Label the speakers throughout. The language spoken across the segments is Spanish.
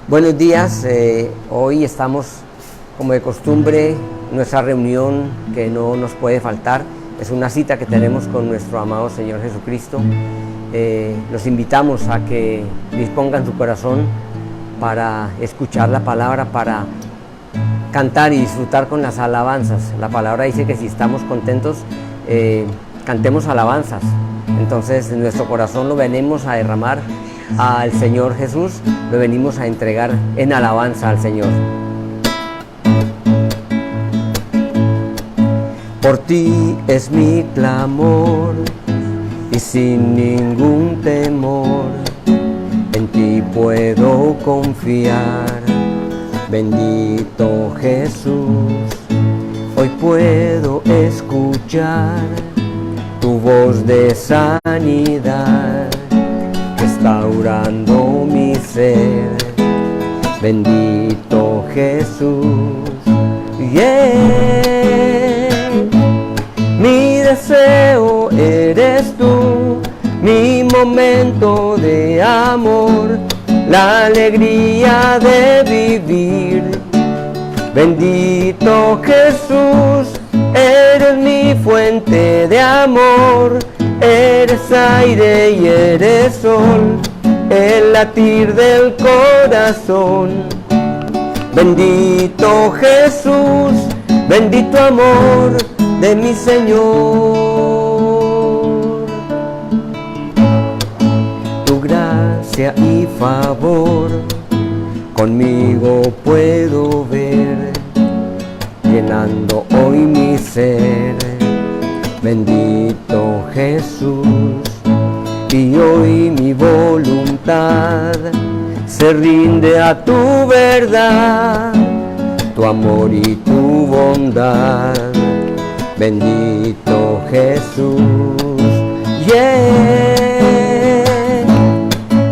Speaker 1: Buenos días, hoy estamos como de costumbre, nuestra reunión que no nos puede faltar, es una cita que tenemos con nuestro amado Señor Jesucristo. Los invitamos a que dispongan su corazón para escuchar la palabra, para cantar y disfrutar con las alabanzas. La palabra dice que si estamos contentos, cantemos alabanzas. Entonces nuestro corazón lo venimos a derramar al Señor Jesús, lo venimos a entregar en alabanza al Señor. Por ti es mi clamor y sin ningún temor en ti puedo confiar. Bendito Jesús, hoy puedo escuchar tu voz de sanidad, restaurando mi ser. Bendito Jesús, mi deseo eres tú, mi momento de amor, la alegría de vivir. Bendito Jesús, eres mi fuente de amor, eres aire y eres sol, el latir del corazón. Bendito Jesús, bendito amor de mi Señor. Tu gracia y favor conmigo puedo ver, llenando hoy mi ser. Bendito Jesús, y hoy mi voluntad se rinde a tu verdad, tu amor y tu bondad. Bendito Jesús,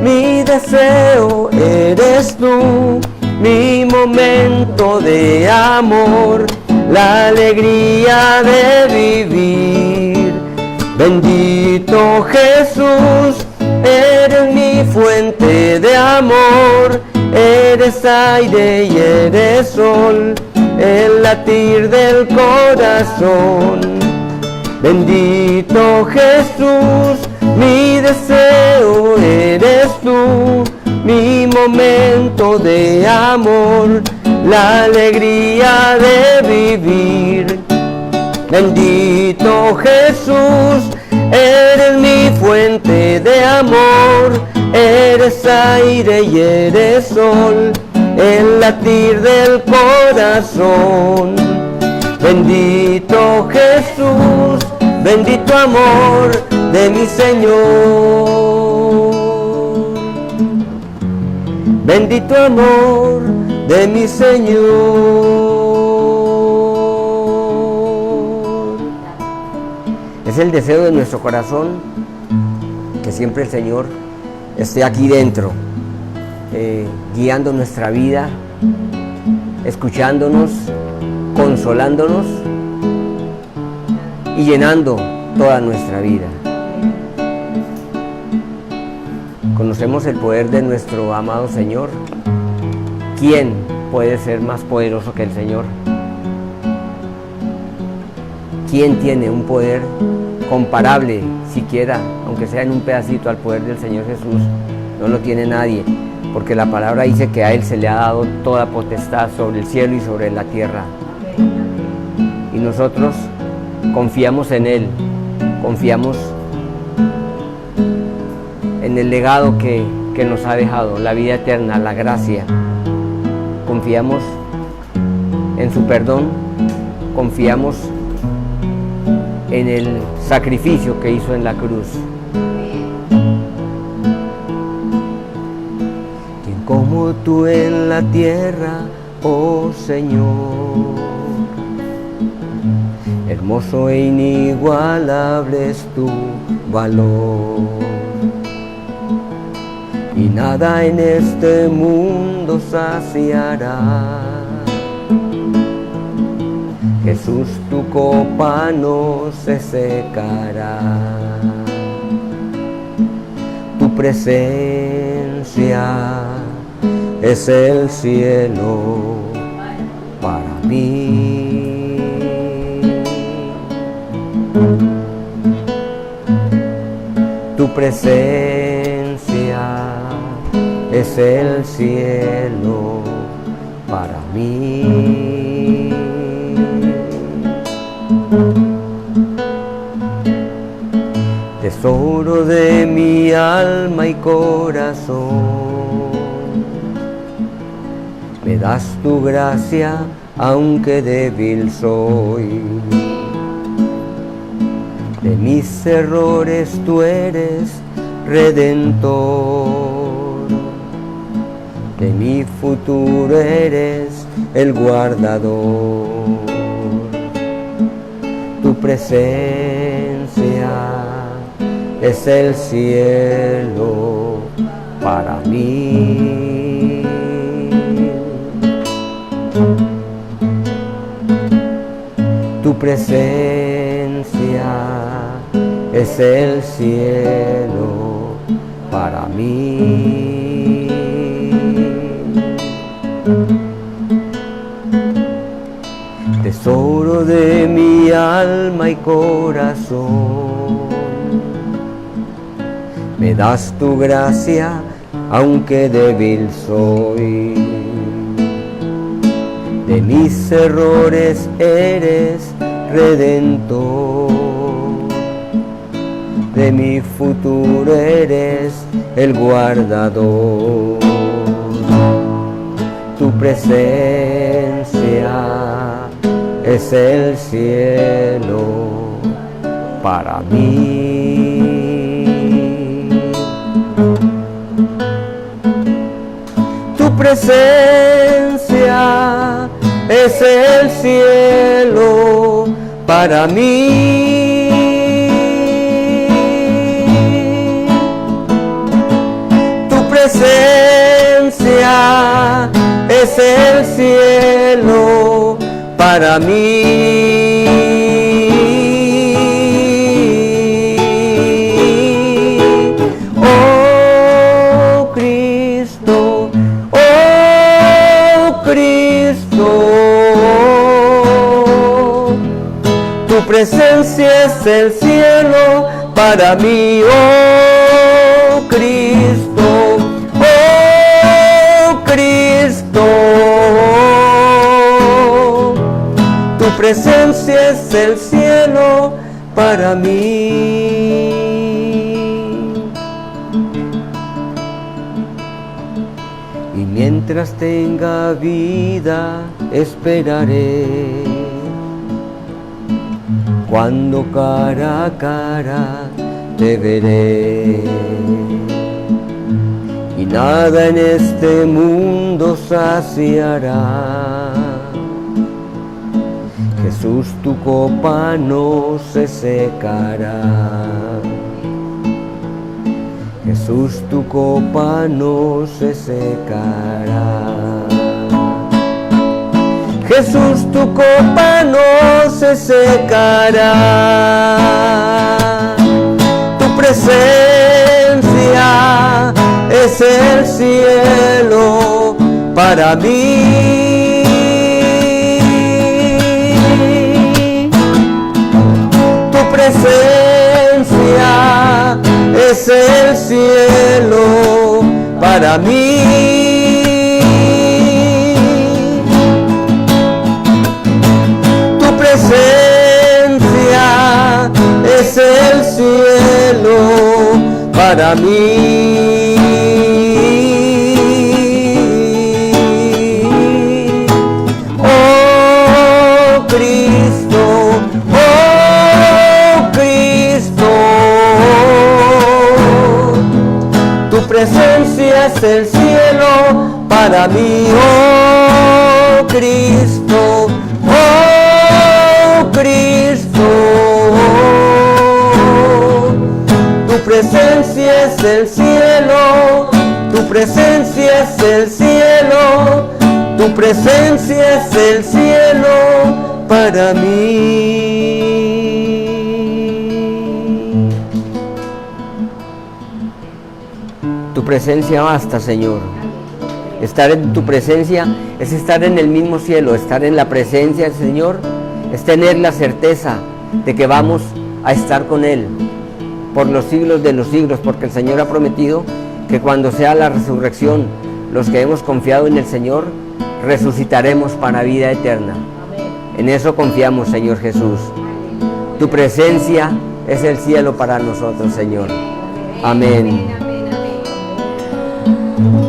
Speaker 1: mi deseo eres tú, mi momento de amor, la alegría de vivir. Bendito Jesús, eres mi fuente de amor, eres aire y eres sol, el latir del corazón. Bendito Jesús, mi deseo eres tú, mi momento de amor, la alegría de vivir. Bendito Jesús, eres mi fuente de amor, eres aire y eres sol, el latir del corazón. Bendito Jesús, bendito amor de mi Señor. Bendito amor de mi Señor. Es el deseo de nuestro corazón que siempre el Señor esté aquí dentro, guiando nuestra vida, escuchándonos, consolándonos y llenando toda nuestra vida. Conocemos el poder de nuestro amado Señor. ¿Quién puede ser más poderoso que el Señor? ¿Quién tiene un poder comparable, siquiera, aunque sea en un pedacito, al poder del Señor Jesús? No lo tiene nadie, porque la palabra dice que a Él se le ha dado toda potestad sobre el cielo y sobre la tierra. Y nosotros confiamos en Él, confiamos en el legado que nos ha dejado, la vida eterna, la gracia. Confiamos en su perdón, confiamos en el sacrificio que hizo en la cruz. ¿Quién como tú en la tierra, oh Señor? Hermoso e inigualable es tu valor, y nada en este mundo saciará. Jesús, tu copa no se secará. Tu presencia es el cielo para mí. Tu presencia es el cielo para mí. Tesoro de mi alma y corazón, me das tu gracia aunque débil soy. De mis errores tú eres redentor, de mi futuro eres el guardador. Tu presencia es el cielo para mí. Tu presencia es el cielo para mí. Tesoro de mi alma y corazón, me das tu gracia aunque débil soy. De mis errores eres redentor, de mi futuro eres el guardador. Tu presencia es el cielo para mí. Tu presencia es el cielo para mí. Tu presencia es el cielo para mí. Oh Cristo, oh Cristo, tu presencia es el cielo para mí. Oh Cristo, oh Cristo, tu presencia es el cielo para mí. Y mientras tenga vida esperaré, cuando cara a cara te veré. Y nada en este mundo saciará. Jesús, tu copa no se secará. Jesús, tu copa no se secará. Jesús, tu copa no se secará. Tu presencia es el cielo para mí. Tu presencia es el cielo para mí. Tu presencia es el cielo para mí. Oh Cristo, oh Cristo, tu presencia es el cielo para mí. Oh Cristo, oh Cristo, tu presencia es el cielo, tu presencia es el cielo, tu presencia es el cielo para mí. Tu presencia basta, Señor. Estar en tu presencia es estar en el mismo cielo, estar en la presencia del Señor, es tener la certeza de que vamos a estar con Él por los siglos de los siglos, porque el Señor ha prometido que cuando sea la resurrección, los que hemos confiado en el Señor, resucitaremos para vida eterna. En eso confiamos, Señor Jesús. Tu presencia es el cielo para nosotros, Señor. Amén.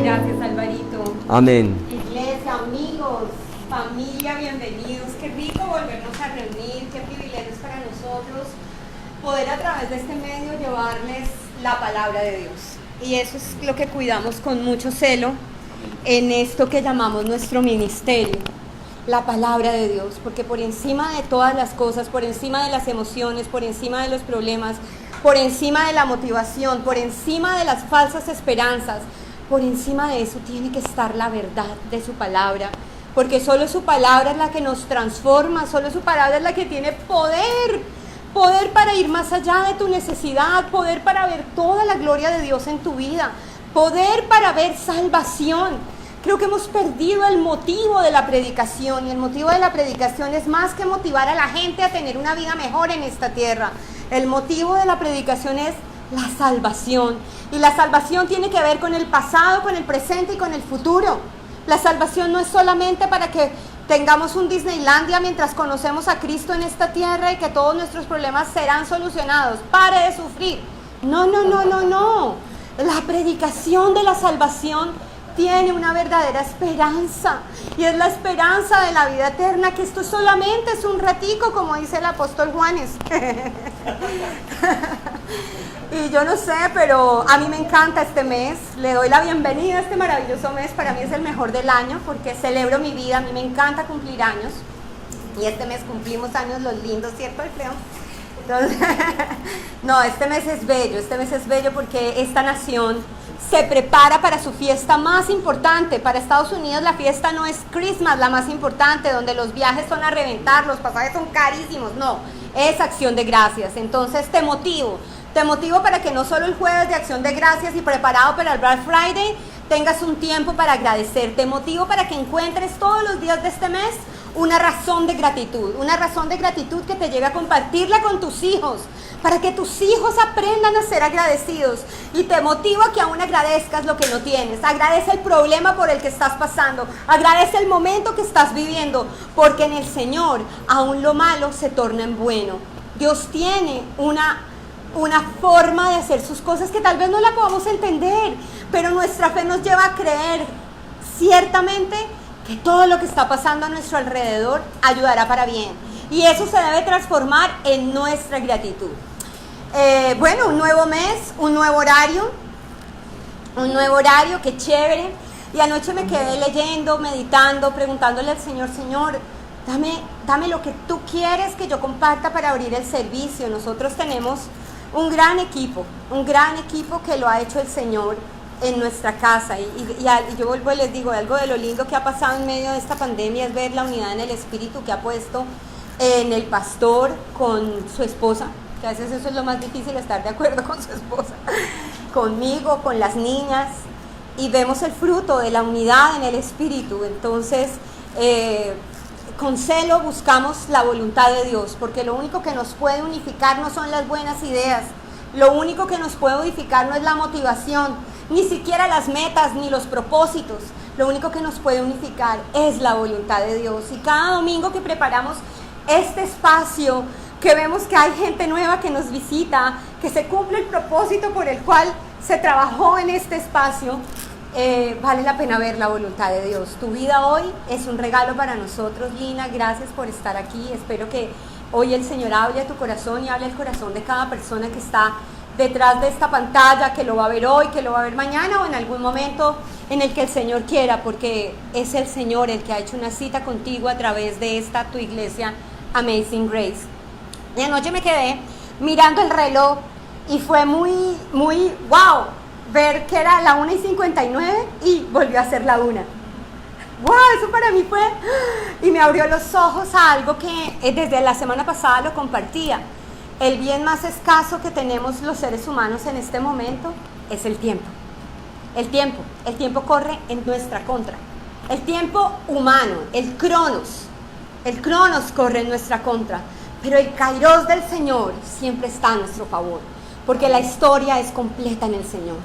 Speaker 2: Gracias, Alvarito.
Speaker 1: Amén.
Speaker 2: Iglesia, amigos, familia, bienvenidos. Qué rico volvernos a reunir, qué privilegio es para nosotros poder a través de este medio llevarles la palabra de Dios. Y eso es lo que cuidamos con mucho celo en esto que llamamos nuestro ministerio, la palabra de Dios, porque por encima de todas las cosas, por encima de las emociones, por encima de los problemas, por encima de la motivación, por encima de las falsas esperanzas, por encima de eso tiene que estar la verdad de su palabra, porque solo su palabra es la que nos transforma, solo su palabra es la que tiene poder para ir más allá de tu necesidad, poder para ver toda la gloria de Dios en tu vida, poder para ver salvación. Creo que hemos perdido el motivo de la predicación, y el motivo de la predicación es más que motivar a la gente a tener una vida mejor en esta tierra. El motivo de la predicación es la salvación, y la salvación tiene que ver con el pasado, con el presente y con el futuro. La salvación no es solamente para que tengamos un Disneylandia mientras conocemos a Cristo en esta tierra y que todos nuestros problemas serán solucionados. Pare de sufrir. No. La predicación de la salvación tiene una verdadera esperanza, y es la esperanza de la vida eterna, que esto solamente es un ratico, como dice el apóstol Juanes. Y yo no sé, pero a mí me encanta este mes, le doy la bienvenida a este maravilloso mes. Para mí es el mejor del año porque celebro mi vida, a mí me encanta cumplir años, y este mes cumplimos años los lindos, ¿cierto, Alfredo? Entonces, no, este mes es bello porque esta nación se prepara para su fiesta más importante. Para Estados Unidos la fiesta no es Christmas, la más importante, donde los viajes son a reventar, los pasajes son carísimos, no, es Acción de Gracias. Entonces te motivo para que no solo el jueves de Acción de Gracias y preparado para el Black Friday tengas un tiempo para agradecer. Te motivo para que encuentres todos los días de este mes una razón de gratitud que te lleve a compartirla con tus hijos, para que tus hijos aprendan a ser agradecidos. Y te motivo a que aún agradezcas lo que no tienes. Agradece el problema por el que estás pasando, agradece el momento que estás viviendo, porque en el Señor aún lo malo se torna en bueno. Dios tiene una forma de hacer sus cosas que tal vez no la podamos entender, pero nuestra fe nos lleva a creer ciertamente que todo lo que está pasando a nuestro alrededor ayudará para bien, y eso se debe transformar en nuestra gratitud. Bueno, un nuevo mes, un nuevo horario, qué chévere. Y anoche me quedé leyendo, meditando, preguntándole al Señor, Señor, dame lo que tú quieres que yo comparta para abrir el servicio. Nosotros tenemos un gran equipo que lo ha hecho el Señor en nuestra casa, y yo vuelvo y les digo, algo de lo lindo que ha pasado en medio de esta pandemia es ver la unidad en el espíritu que ha puesto en el pastor con su esposa, que a veces eso es lo más difícil, estar de acuerdo con su esposa, conmigo, con las niñas, y vemos el fruto de la unidad en el espíritu. Entonces con celo buscamos la voluntad de Dios, porque lo único que nos puede unificar no son las buenas ideas, lo único que nos puede unificar no es la motivación, ni siquiera las metas ni los propósitos. Lo único que nos puede unificar es la voluntad de Dios. Y cada domingo que preparamos este espacio, que vemos que hay gente nueva que nos visita, que se cumple el propósito por el cual se trabajó en este espacio, vale la pena ver la voluntad de Dios. Tu vida hoy es un regalo para nosotros, Lina. Gracias por estar aquí. Espero que hoy el Señor hable a tu corazón y hable al corazón de cada persona que está detrás de esta pantalla, que lo va a ver hoy, que lo va a ver mañana o en algún momento en el que el Señor quiera, porque es el Señor el que ha hecho una cita contigo a través de esta tu iglesia Amazing Grace. Y anoche me quedé mirando el reloj y fue muy wow ver que era la 1:59 y volvió a ser la 1. ¡Wow! Eso para mí fue... Y me abrió los ojos a algo que desde la semana pasada lo compartía. El bien más escaso que tenemos los seres humanos en este momento es el tiempo. El tiempo corre en nuestra contra. El tiempo humano, el cronos corre en nuestra contra. Pero el kairos del Señor siempre está a nuestro favor, porque la historia es completa en el Señor.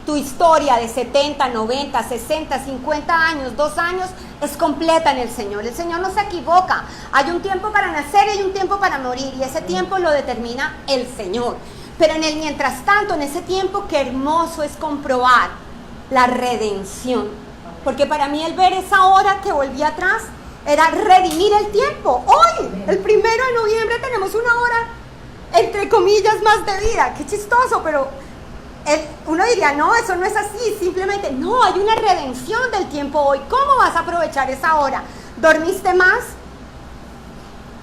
Speaker 2: Tu historia de 70, 90, 60, 50 años, 2 años, es completa en el Señor. El Señor no se equivoca. Hay un tiempo para nacer y hay un tiempo para morir, y ese tiempo lo determina el Señor. Pero en el mientras tanto, en ese tiempo, qué hermoso es comprobar la redención. Porque para mí el ver esa hora que volví atrás era redimir el tiempo. Hoy, el 1 de noviembre, tenemos una hora, entre comillas, más de vida. Qué chistoso, pero uno diría, no, eso no es así. Simplemente, no, hay una redención del tiempo hoy. ¿Cómo vas a aprovechar esa hora? ¿Dormiste más?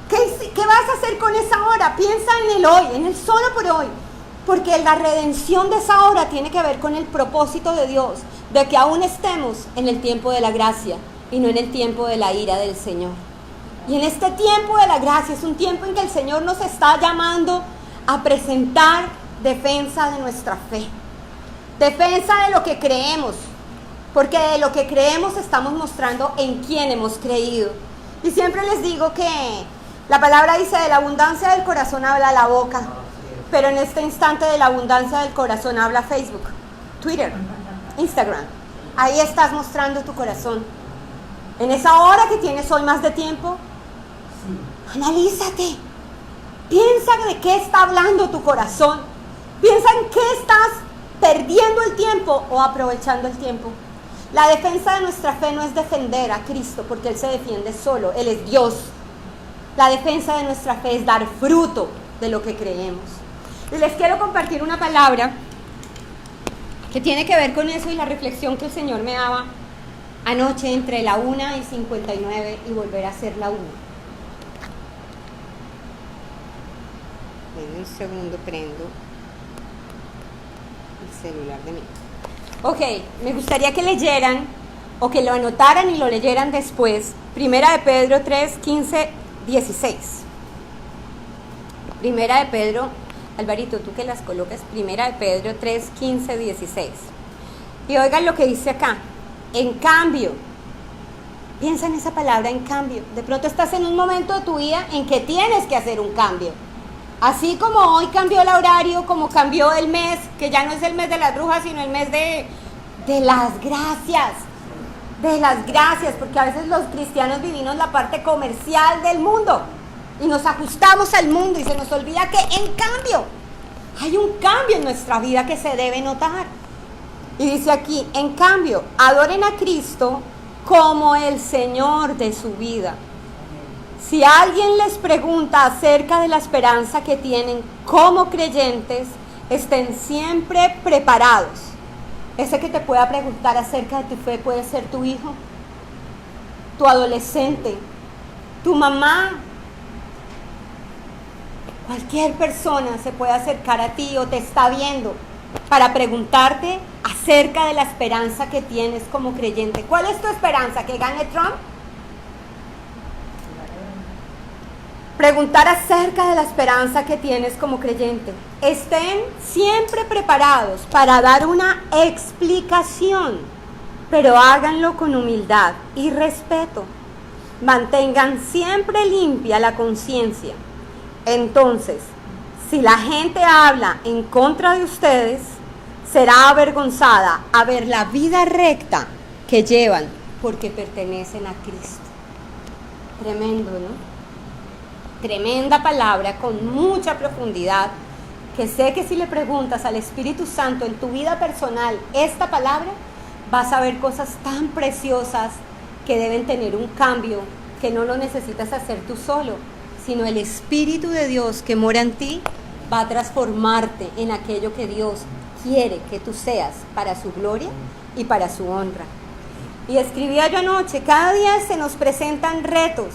Speaker 2: ¿Qué vas a hacer con esa hora? Piensa en el hoy, en el solo por hoy. Porque la redención de esa hora tiene que ver con el propósito de Dios, de que aún estemos en el tiempo de la gracia y no en el tiempo de la ira del Señor. Y en este tiempo de la gracia es un tiempo en que el Señor nos está llamando a presentar defensa de nuestra fe, defensa de lo que creemos, porque de lo que creemos estamos mostrando en quién hemos creído. Y siempre les digo que la palabra dice, de la abundancia del corazón habla la boca, pero en este instante de la abundancia del corazón habla Facebook, Twitter, Instagram. Ahí estás mostrando tu corazón. En esa hora que tienes hoy más de tiempo, analízate. Piensa de qué está hablando tu corazón. Piensa en qué estás perdiendo el tiempo o aprovechando el tiempo. La defensa de nuestra fe no es defender a Cristo, porque Él se defiende solo, Él es Dios. La defensa de nuestra fe es dar fruto de lo que creemos. Y les quiero compartir una palabra que tiene que ver con eso y la reflexión que el Señor me daba anoche entre la 1:59 y volver a ser la 1. En un segundo prendo el celular de mí. Ok, me gustaría que leyeran o que lo anotaran y lo leyeran después. Primera de Pedro 3, 15, 16. Primera de Pedro, Alvarito, tú que las colocas, Primera de Pedro 3, 15, 16. Y oigan lo que dice acá. En cambio, piensa en esa palabra, en cambio. De pronto estás en un momento de tu vida en que tienes que hacer un cambio. Así como hoy cambió el horario, como cambió el mes, que ya no es el mes de las brujas, sino el mes de las gracias. De las gracias, porque a veces los cristianos vivimos la parte comercial del mundo y nos ajustamos al mundo y se nos olvida que en cambio hay un cambio en nuestra vida que se debe notar. Y dice aquí, en cambio, adoren a Cristo como el Señor de su vida. Si alguien les pregunta acerca de la esperanza que tienen como creyentes, estén siempre preparados. Ese que te pueda preguntar acerca de tu fe puede ser tu hijo, tu adolescente, tu mamá. Cualquier persona se puede acercar a ti o te está viendo para preguntarte acerca de la esperanza que tienes como creyente. ¿Cuál es tu esperanza? ¿Que gane Trump? Preguntar acerca de la esperanza que tienes como creyente. Estén siempre preparados para dar una explicación, pero háganlo con humildad y respeto. Mantengan siempre limpia la conciencia. Entonces, si la gente habla en contra de ustedes, será avergonzada a ver la vida recta que llevan porque pertenecen a Cristo. Tremendo, ¿no? Tremenda palabra con mucha profundidad, que sé que si le preguntas al Espíritu Santo en tu vida personal esta palabra, vas a ver cosas tan preciosas que deben tener un cambio, que no lo necesitas hacer tú solo, sino el Espíritu de Dios que mora en ti va a transformarte en aquello que Dios quiere que tú seas para su gloria y para su honra. Y escribía yo anoche, cada día se nos presentan retos,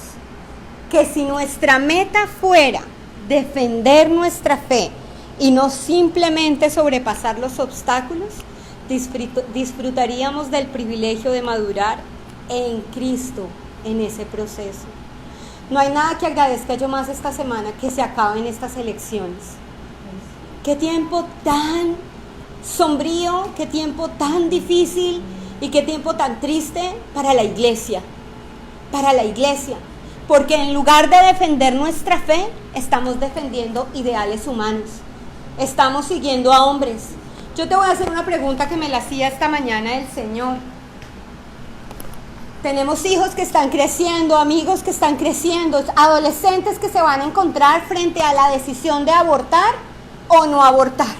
Speaker 2: que si nuestra meta fuera defender nuestra fe y no simplemente sobrepasar los obstáculos, disfrutaríamos del privilegio de madurar en Cristo en ese proceso. No hay nada que agradezca yo más esta semana que se acaben estas elecciones. Qué tiempo tan sombrío, qué tiempo tan difícil y qué tiempo tan triste para la iglesia. Para la iglesia. Porque en lugar de defender nuestra fe, estamos defendiendo ideales humanos. Estamos siguiendo a hombres. Yo te voy a hacer una pregunta que me la hacía esta mañana el Señor. Tenemos hijos que están creciendo, amigos que están creciendo, adolescentes que se van a encontrar frente a la decisión de abortar o no abortar.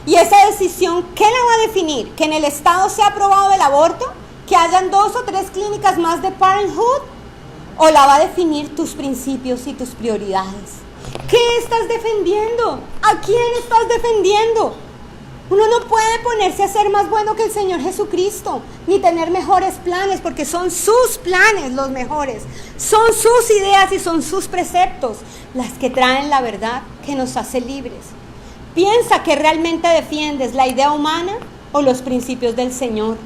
Speaker 2: Y esa decisión, ¿qué la va a definir? ¿Que en el estado se ha aprobado el aborto? ¿Que hayan 2 o 3 clínicas más de Parenthood? ¿O la va a definir tus principios y tus prioridades? ¿Qué estás defendiendo? ¿A quién estás defendiendo? Uno no puede ponerse a ser más bueno que el Señor Jesucristo, ni tener mejores planes, porque son sus planes los mejores. Son sus ideas y son sus preceptos las que traen la verdad que nos hace libres. Piensa que realmente defiendes la idea humana o los principios del Señor,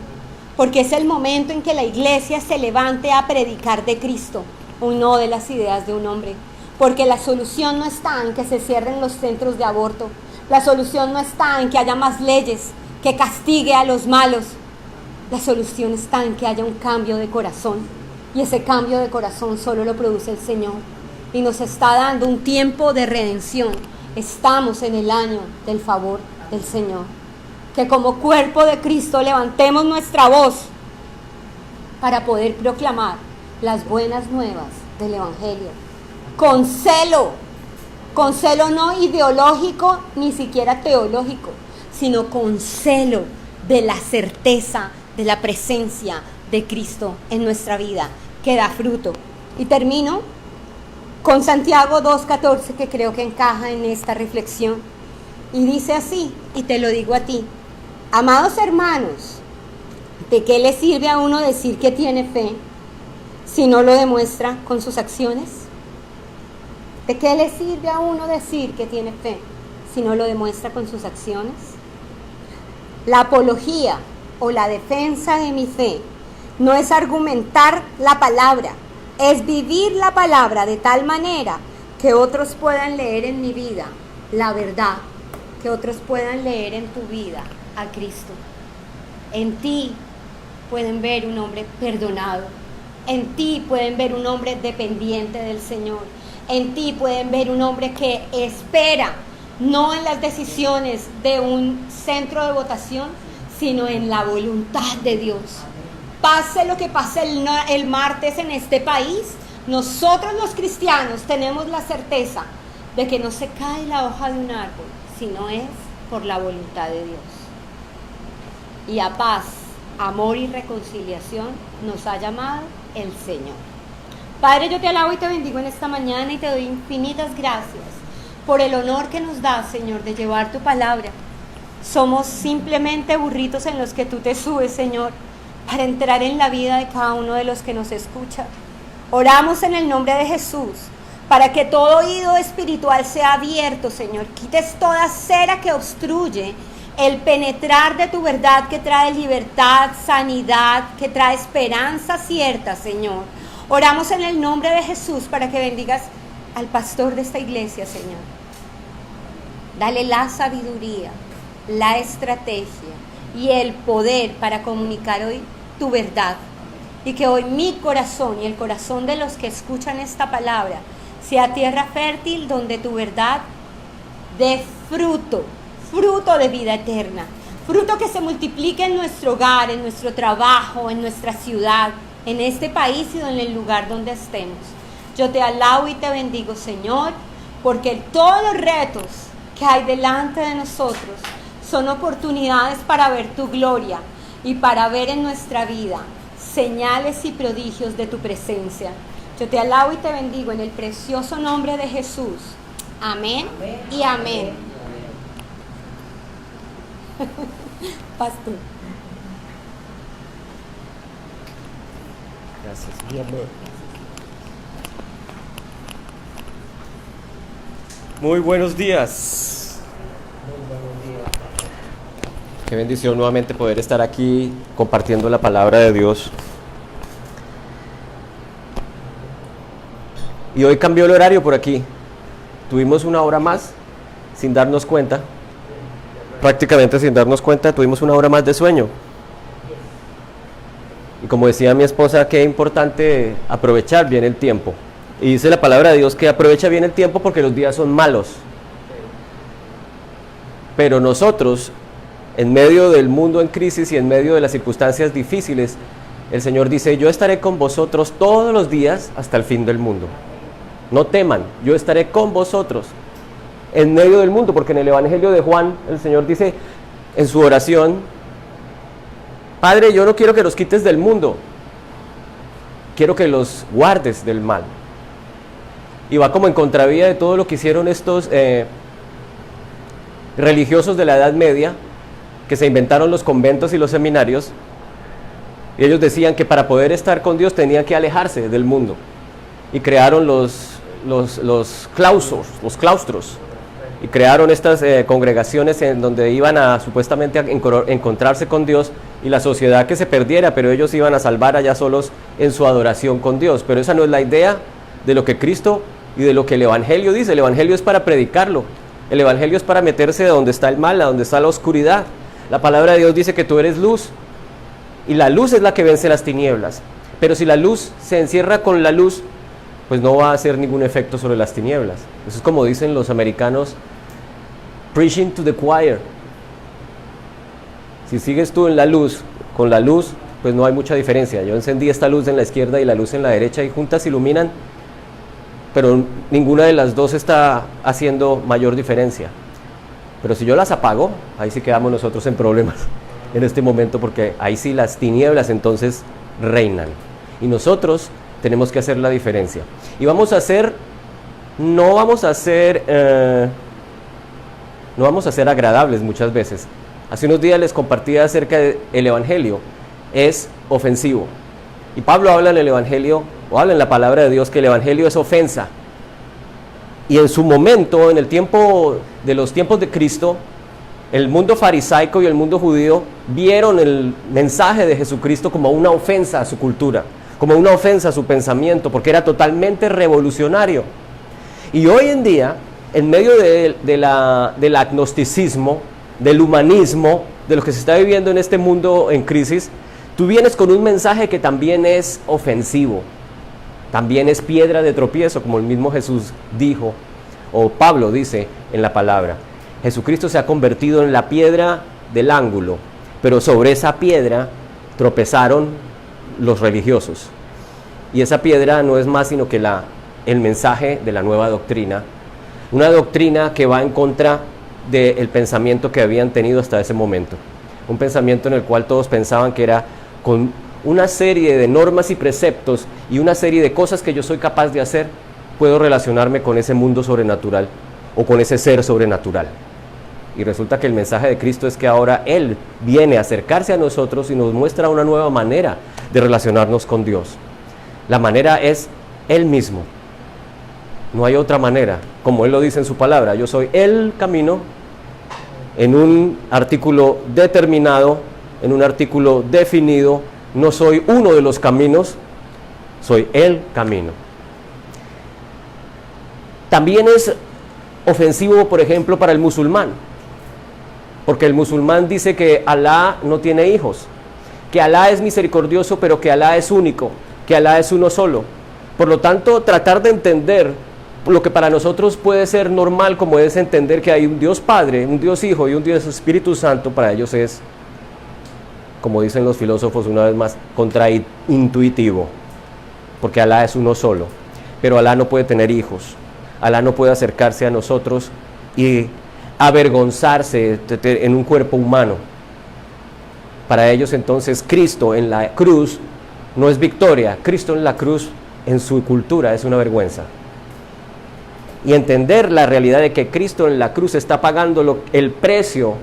Speaker 2: porque es el momento en que la iglesia se levante a predicar de Cristo, o no de las ideas de un hombre. Porque la solución no está en que se cierren los centros de aborto. La solución no está en que haya más leyes que castigue a los malos. La solución está en que haya un cambio de corazón. Y ese cambio de corazón solo lo produce el Señor. Y nos está dando un tiempo de redención. Estamos en el año del favor del Señor. Que como cuerpo de Cristo levantemos nuestra voz para poder proclamar las buenas nuevas del Evangelio. Con celo no ideológico, ni siquiera teológico, sino con celo de la certeza de la presencia de Cristo en nuestra vida, que da fruto. Y termino con Santiago 2:14, que creo que encaja en esta reflexión. Y dice así, y te lo digo a ti: amados hermanos, ¿de qué le sirve a uno decir que tiene fe si no lo demuestra con sus acciones? ¿De qué le sirve a uno decir que tiene fe si no lo demuestra con sus acciones? La apología o la defensa de mi fe no es argumentar la palabra, es vivir la palabra de tal manera que otros puedan leer en mi vida la verdad, que otros puedan leer en tu vida a Cristo. En ti pueden ver un hombre perdonado, en ti pueden ver un hombre dependiente del Señor. En ti pueden ver un hombre que espera, no en las decisiones de un centro de votación, sino en la voluntad de Dios. Pase lo que pase el martes en este país, nosotros los cristianos tenemos la certeza de que no se cae la hoja de un árbol, sino es por la voluntad de Dios. Y a paz, amor y reconciliación nos ha llamado el Señor. Padre, yo te alabo y te bendigo en esta mañana y te doy infinitas gracias por el honor que nos das, Señor, de llevar tu palabra. Somos simplemente burritos en los que tú te subes, Señor, para entrar en la vida de cada uno de los que nos escucha. Oramos en el nombre de Jesús para que todo oído espiritual sea abierto, Señor. Quites toda cera que obstruye el penetrar de tu verdad, que trae libertad, sanidad, que trae esperanza cierta, Señor. Oramos en el nombre de Jesús para que bendigas al pastor de esta iglesia, Señor. Dale la sabiduría, la estrategia y el poder para comunicar hoy tu verdad. Y que hoy mi corazón y el corazón de los que escuchan esta palabra sea tierra fértil donde tu verdad dé fruto, fruto de vida eterna. Fruto que se multiplique en nuestro hogar, en nuestro trabajo, en nuestra ciudad, en este país y en el lugar donde estemos. Yo te alabo y te bendigo, Señor, porque todos los retos que hay delante de nosotros son oportunidades para ver tu gloria y para ver en nuestra vida señales y prodigios de tu presencia. Yo te alabo y te bendigo en el precioso nombre de Jesús. Amén, amén y amén. Pastor.
Speaker 1: Gracias, mi amor.
Speaker 3: Muy buenos días. Qué bendición nuevamente poder estar aquí compartiendo la palabra de Dios. Y hoy cambió el horario por aquí. Tuvimos una hora más sin darnos cuenta. prácticamente sin darnos cuenta tuvimos una hora más de sueño. Y como decía mi esposa, qué importante aprovechar bien el tiempo. Y dice la palabra de Dios que aprovecha bien el tiempo porque los días son malos. Pero nosotros, en medio del mundo en crisis y en medio de las circunstancias difíciles, el Señor dice, yo estaré con vosotros todos los días hasta el fin del mundo. No teman, yo estaré con vosotros en medio del mundo, porque en el Evangelio de Juan el Señor dice en su oración, Padre, yo no quiero que los quites del mundo, quiero que los guardes del mal. Y va como en contravía de todo lo que hicieron estos religiosos de la Edad Media, que se inventaron los conventos y los seminarios, y ellos decían que para poder estar con Dios tenían que alejarse del mundo, y crearon los claustros, y crearon estas congregaciones en donde iban a supuestamente a encontrarse con Dios, y la sociedad que se perdiera, pero ellos iban a salvar allá solos en su adoración con Dios. Pero esa no es la idea de lo que Cristo y de lo que el Evangelio dice. El Evangelio es para predicarlo, el Evangelio es para meterse de donde está el mal, a donde está la oscuridad. La palabra de Dios dice que tú eres luz, y la luz es la que vence las tinieblas. Pero si la luz se encierra con la luz, pues no va a hacer ningún efecto sobre las tinieblas. Eso es como dicen los americanos, preaching to the choir. Si sigues tú en la luz, con la luz, pues no hay mucha diferencia. Yo encendí esta luz en la izquierda y la luz en la derecha y juntas iluminan, pero ninguna de las dos está haciendo mayor diferencia. Pero si yo las apago, ahí sí quedamos nosotros en problemas en este momento, porque ahí sí las tinieblas entonces reinan. Y nosotros tenemos que hacer la diferencia. Y no vamos a ser agradables muchas veces. Hace unos días les compartía acerca del Evangelio. Es ofensivo. Y Pablo habla en el Evangelio, o habla en la palabra de Dios, que el Evangelio es ofensa. Y en su momento, en el tiempo de los tiempos de Cristo, el mundo farisaico y el mundo judío vieron el mensaje de Jesucristo como una ofensa a su cultura, como una ofensa a su pensamiento, porque era totalmente revolucionario. Y hoy en día, en medio del agnosticismo, del humanismo, de lo que se está viviendo en este mundo en crisis, tú vienes con un mensaje que también es ofensivo, también es piedra de tropiezo, como el mismo Jesús dijo, o Pablo dice en la palabra. Jesucristo se ha convertido en la piedra del ángulo, pero sobre esa piedra tropezaron los religiosos. Y esa piedra no es más sino que el mensaje de la nueva doctrina, una doctrina que va en contra del pensamiento que habían tenido hasta ese momento. Un pensamiento en el cual todos pensaban que era con una serie de normas y preceptos y una serie de cosas que yo soy capaz de hacer, puedo relacionarme con ese mundo sobrenatural o con ese ser sobrenatural. Y resulta que el mensaje de Cristo es que ahora Él viene a acercarse a nosotros y nos muestra una nueva manera de relacionarnos con Dios. La manera es Él mismo. No hay otra manera. Como Él lo dice en su palabra, yo soy el camino, en un artículo determinado, en un artículo definido. No soy uno de los caminos, soy el camino. También es ofensivo, por ejemplo, para el musulmán, porque el musulmán dice que Alá no tiene hijos, que Alá es misericordioso, pero que Alá es único, que Alá es uno solo. Por lo tanto, tratar de entender lo que para nosotros puede ser normal, como es entender que hay un Dios Padre, un Dios Hijo y un Dios Espíritu Santo, para ellos es, como dicen los filósofos una vez más, contraintuitivo, porque Alá es uno solo, pero Alá no puede tener hijos, Alá no puede acercarse a nosotros y avergonzarse en un cuerpo humano. Para ellos entonces Cristo en la cruz no es victoria, Cristo en la cruz en su cultura es una vergüenza. Y entender la realidad de que Cristo en la cruz está pagando el precio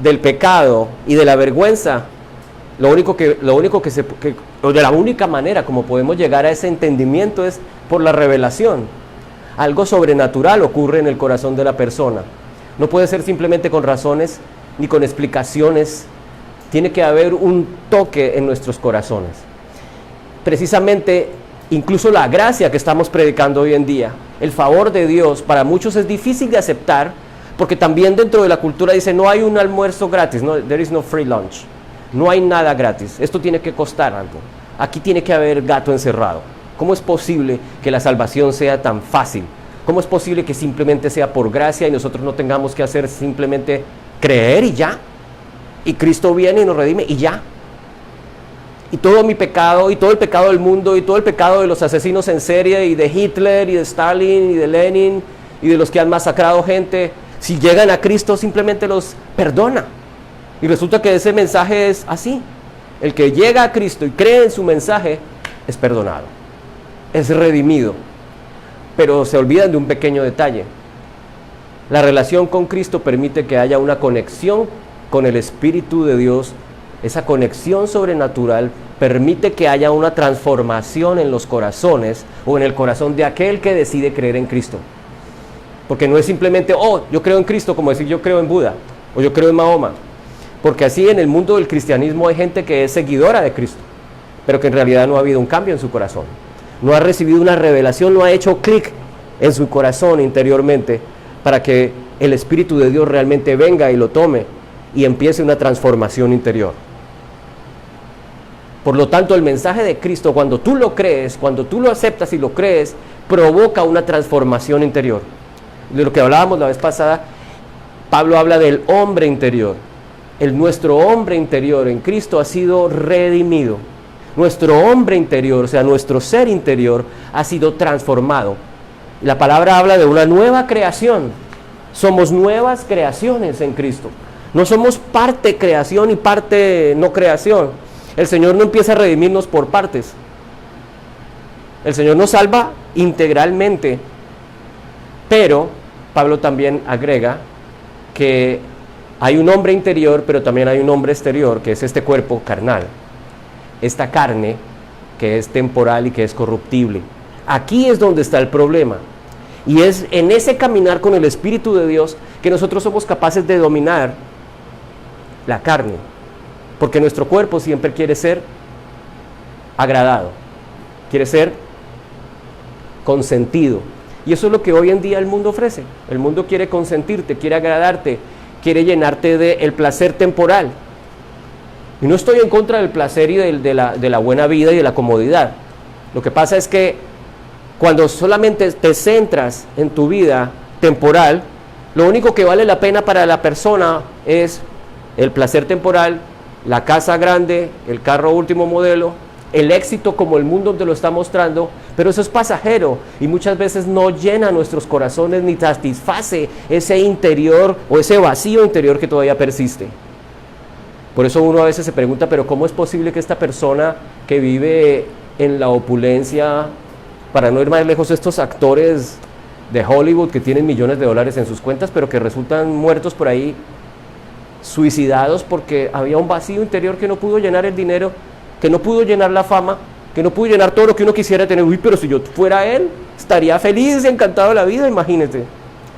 Speaker 3: del pecado y de la vergüenza, la única manera como podemos llegar a ese entendimiento es por la revelación. Algo sobrenatural ocurre en el corazón de la persona. No puede ser simplemente con razones ni con explicaciones. Tiene que haber un toque en nuestros corazones. Precisamente, incluso la gracia que estamos predicando hoy en día, el favor de Dios, para muchos es difícil de aceptar, Porque también dentro de la cultura dice, no hay un almuerzo gratis, no, there is no free lunch. No hay nada gratis, esto tiene que costar algo. Aquí tiene que haber gato encerrado. ¿Cómo es posible que la salvación sea tan fácil? ¿Cómo es posible que simplemente sea por gracia y nosotros no tengamos que hacer simplemente creer y ya? Y Cristo viene y nos redime y ya. Y todo mi pecado, y todo el pecado del mundo, y todo el pecado de los asesinos en serie, y de Hitler, y de Stalin, y de Lenin, y de los que han masacrado gente, si llegan a Cristo simplemente los perdona. Y resulta que ese mensaje es así. El que llega a Cristo y cree en su mensaje es perdonado, es redimido. Pero se olvidan de un pequeño detalle. La relación con Cristo permite que haya una conexión con el Espíritu de Dios. Esa conexión sobrenatural permite que haya una transformación en los corazones o en el corazón de aquel que decide creer en Cristo. Porque no es simplemente, oh, yo creo en Cristo, como decir yo creo en Buda o yo creo en Mahoma. Porque así en el mundo del cristianismo hay gente que es seguidora de Cristo, pero que en realidad no ha habido un cambio en su corazón. No ha recibido una revelación, no ha hecho clic en su corazón interiormente para que el Espíritu de Dios realmente venga y lo tome y empiece una transformación interior. Por lo tanto, el mensaje de Cristo, cuando tú lo crees, cuando tú lo aceptas y lo crees, provoca una transformación interior. De lo que hablábamos la vez pasada, Pablo habla del hombre interior. Nuestro hombre interior en Cristo ha sido redimido. Nuestro hombre interior, o sea, nuestro ser interior, ha sido transformado. La palabra habla de una nueva creación. Somos nuevas creaciones en Cristo. No somos parte creación y parte no creación. El Señor no empieza a redimirnos por partes. El Señor nos salva integralmente. Pero Pablo también agrega que hay un hombre interior, pero también hay un hombre exterior, que es este cuerpo carnal. Esta carne que es temporal y que es corruptible. Aquí es donde está el problema. Y es en ese caminar con el Espíritu de Dios que nosotros somos capaces de dominar la carne. Porque nuestro cuerpo siempre quiere ser agradado, quiere ser consentido. Y eso es lo que hoy en día el mundo ofrece. El mundo quiere consentirte, quiere agradarte, quiere llenarte del placer temporal. Y no estoy en contra del placer y de la buena vida y de la comodidad. Lo que pasa es que cuando solamente te centras en tu vida temporal, lo único que vale la pena para la persona es el placer temporal, la casa grande, el carro último modelo, el éxito como el mundo te lo está mostrando, pero eso es pasajero y muchas veces no llena nuestros corazones ni satisface ese interior o ese vacío interior que todavía persiste. Por eso uno a veces se pregunta, pero ¿cómo es posible que esta persona que vive en la opulencia, para no ir más lejos, estos actores de Hollywood que tienen millones de dólares en sus cuentas, pero que resultan muertos por ahí, suicidados porque había un vacío interior que no pudo llenar el dinero, que no pudo llenar la fama, que no pudo llenar todo lo que uno quisiera tener? Uy, pero si yo fuera él, estaría feliz y encantado de la vida, imagínate.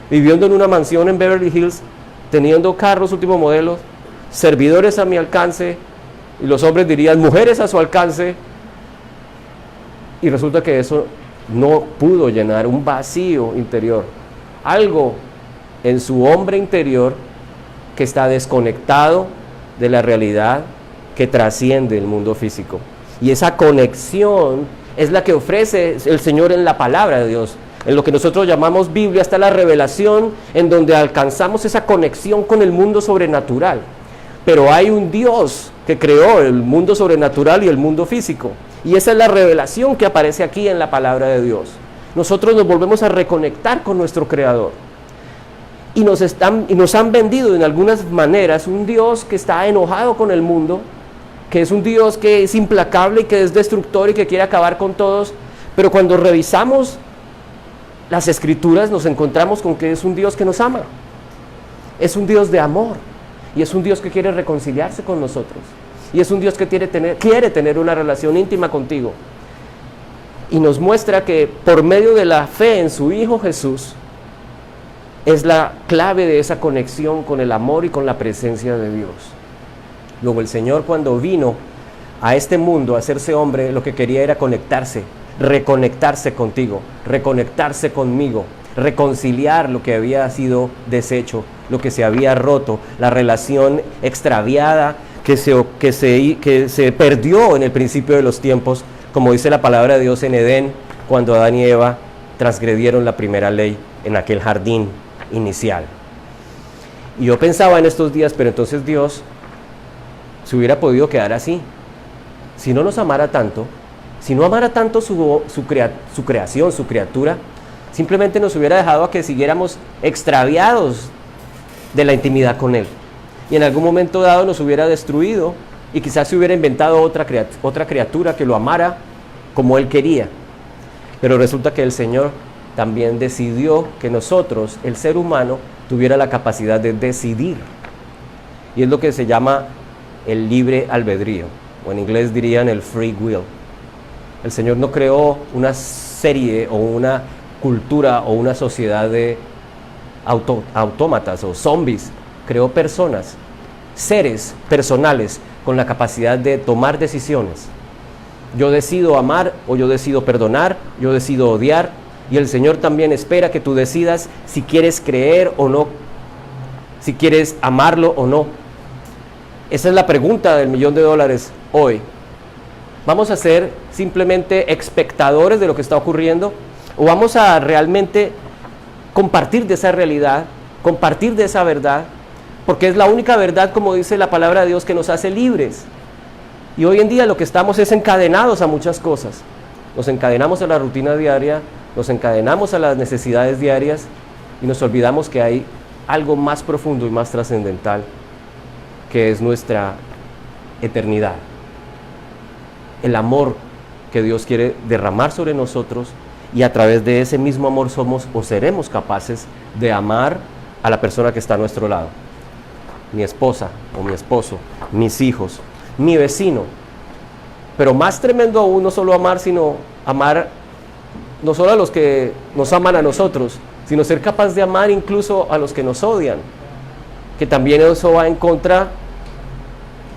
Speaker 3: Viviendo en una mansión en Beverly Hills, teniendo carros último modelo, servidores a mi alcance, y los hombres dirían mujeres a su alcance, y resulta que eso no pudo llenar un vacío interior, algo en su hombre interior que está desconectado de la realidad que trasciende el mundo físico. Y esa conexión es la que ofrece el Señor en la palabra de Dios. En lo que nosotros llamamos Biblia está la revelación, en donde alcanzamos esa conexión con el mundo sobrenatural. Pero hay un Dios que creó el mundo sobrenatural y el mundo físico. Y esa es la revelación que aparece aquí en la palabra de Dios. Nosotros nos volvemos a reconectar con nuestro Creador. Y nos han vendido en algunas maneras un Dios que está enojado con el mundo, que es un Dios que es implacable y que es destructor y que quiere acabar con todos. Pero cuando revisamos las Escrituras nos encontramos con que es un Dios que nos ama. Es un Dios de amor. Y es un Dios que quiere reconciliarse con nosotros. Y es un Dios que quiere tener una relación íntima contigo. Y nos muestra que por medio de la fe en su Hijo Jesús, es la clave de esa conexión con el amor y con la presencia de Dios. Luego el Señor, cuando vino a este mundo a hacerse hombre, lo que quería era conectarse, reconectarse contigo, reconectarse conmigo, reconciliar lo que había sido deshecho, lo que se había roto, la relación extraviada que se perdió en el principio de los tiempos, como dice la palabra de Dios en Edén, cuando Adán y Eva transgredieron la primera ley en aquel jardín inicial. Y yo pensaba en estos días, pero entonces Dios se hubiera podido quedar así. Si no nos amara tanto, si no amara tanto su creación, su criatura, simplemente nos hubiera dejado a que siguiéramos extraviados de la intimidad con Él. Y en algún momento dado nos hubiera destruido y quizás se hubiera inventado otra criatura que lo amara como Él quería. Pero resulta que el Señor también decidió que nosotros, el ser humano, tuviera la capacidad de decidir. Y es lo que se llama el libre albedrío, o en inglés dirían el free will. El Señor no creó una serie o una cultura o una sociedad de autómatas o zombies. Creó personas, seres personales con la capacidad de tomar decisiones. Yo decido amar o yo decido perdonar, yo decido odiar, y el Señor también espera que tú decidas si quieres creer o no, si quieres amarlo o no. Esa es la pregunta del $1.000.000 hoy. ¿Vamos a ser simplemente espectadores de lo que está ocurriendo? ¿O vamos a realmente compartir de esa realidad, compartir de esa verdad? Porque es la única verdad, como dice la palabra de Dios, que nos hace libres. Y hoy en día lo que estamos es encadenados a muchas cosas. Nos encadenamos a la rutina diaria, nos encadenamos a las necesidades diarias y nos olvidamos que hay algo más profundo y más trascendental, que es nuestra eternidad. El amor que Dios quiere derramar sobre nosotros, y a través de ese mismo amor somos o seremos capaces de amar a la persona que está a nuestro lado. Mi esposa o mi esposo, mis hijos, mi vecino. Pero más tremendo aún, no solo amar, sino amar no solo a los que nos aman a nosotros, sino ser capaz de amar incluso a los que nos odian, que también eso va en contra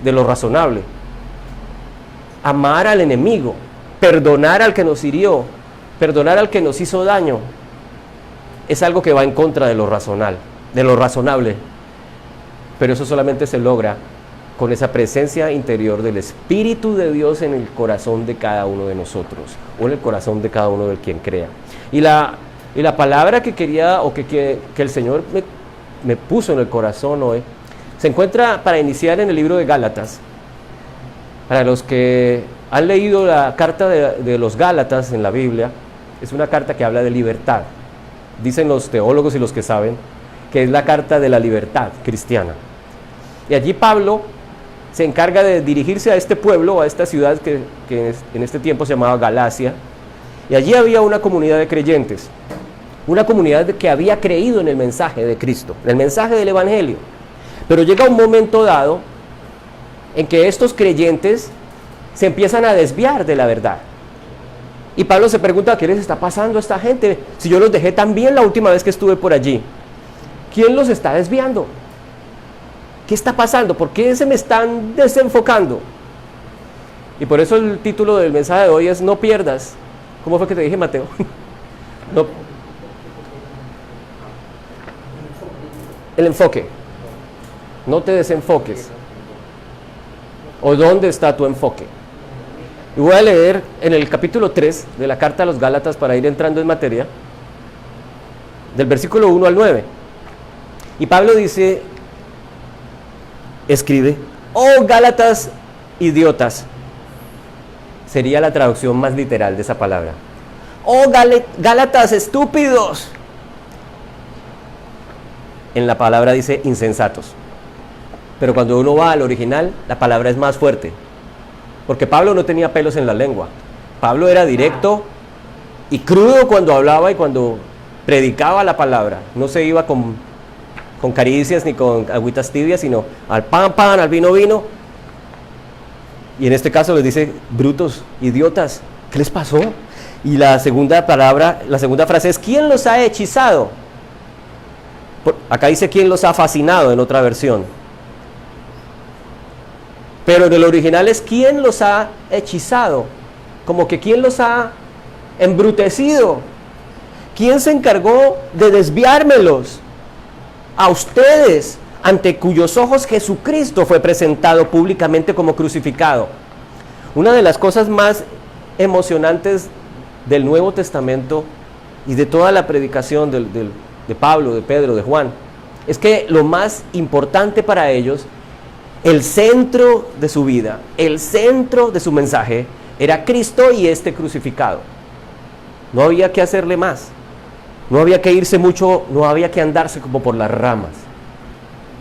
Speaker 3: de lo razonable. Amar al enemigo, perdonar al que nos hirió, perdonar al que nos hizo daño, es algo que va en contra de lo razonable. Pero eso solamente se logra con esa presencia interior del Espíritu de Dios en el corazón de cada uno de nosotros, o en el corazón de cada uno de quien crea. Y la palabra que quería, o que el Señor me puso en el corazón hoy, se encuentra para iniciar en el libro de Gálatas. Para los que han leído la carta de los Gálatas en la Biblia, es una carta que habla de libertad. Dicen los teólogos y los que saben que es la carta de la libertad cristiana. Y allí Pablo se encarga de dirigirse a este pueblo, a esta ciudad que en este tiempo se llamaba Galacia, y allí había una comunidad de creyentes, una comunidad que había creído en el mensaje de Cristo, en el mensaje del Evangelio. Pero llega un momento dado en que estos creyentes se empiezan a desviar de la verdad. Y Pablo se pregunta: ¿qué les está pasando a esta gente? Si yo los dejé tan bien la última vez que estuve por allí, ¿quién los está desviando? ¿Qué está pasando? ¿Por qué se me están desenfocando? Y por eso el título del mensaje de hoy es: no pierdas. ¿Cómo fue que te dije, Mateo? No. El enfoque. No te desenfoques. ¿O dónde está tu enfoque? Y voy a leer en el capítulo 3 de la carta a los Gálatas, para ir entrando en materia, del versículo 1 al 9. Y Pablo dice, escribe: oh Gálatas idiotas. Sería la traducción más literal de esa palabra. Oh Gálatas estúpidos. En la palabra dice insensatos. Pero cuando uno va al original, la palabra es más fuerte. Porque Pablo no tenía pelos en la lengua. Pablo era directo y crudo cuando hablaba y cuando predicaba la palabra. No se iba con caricias ni con agüitas tibias, sino al pan, al vino, vino. Y en este caso les dice: brutos, idiotas, ¿qué les pasó? Y la segunda frase es: ¿quién los ha hechizado? Acá dice: ¿quién los ha fascinado? En otra versión. Pero en el original es: ¿quién los ha hechizado? Como que ¿quién los ha embrutecido? ¿Quién se encargó de desviármelos? A ustedes, ante cuyos ojos Jesucristo fue presentado públicamente como crucificado. Una de las cosas más emocionantes del Nuevo Testamento y de toda la predicación de Pablo, de Pedro, de Juan, es que lo más importante para ellos, el centro de su vida, el centro de su mensaje, era Cristo y este crucificado. No había que hacerle más, no había que irse mucho, no había que andarse como por las ramas.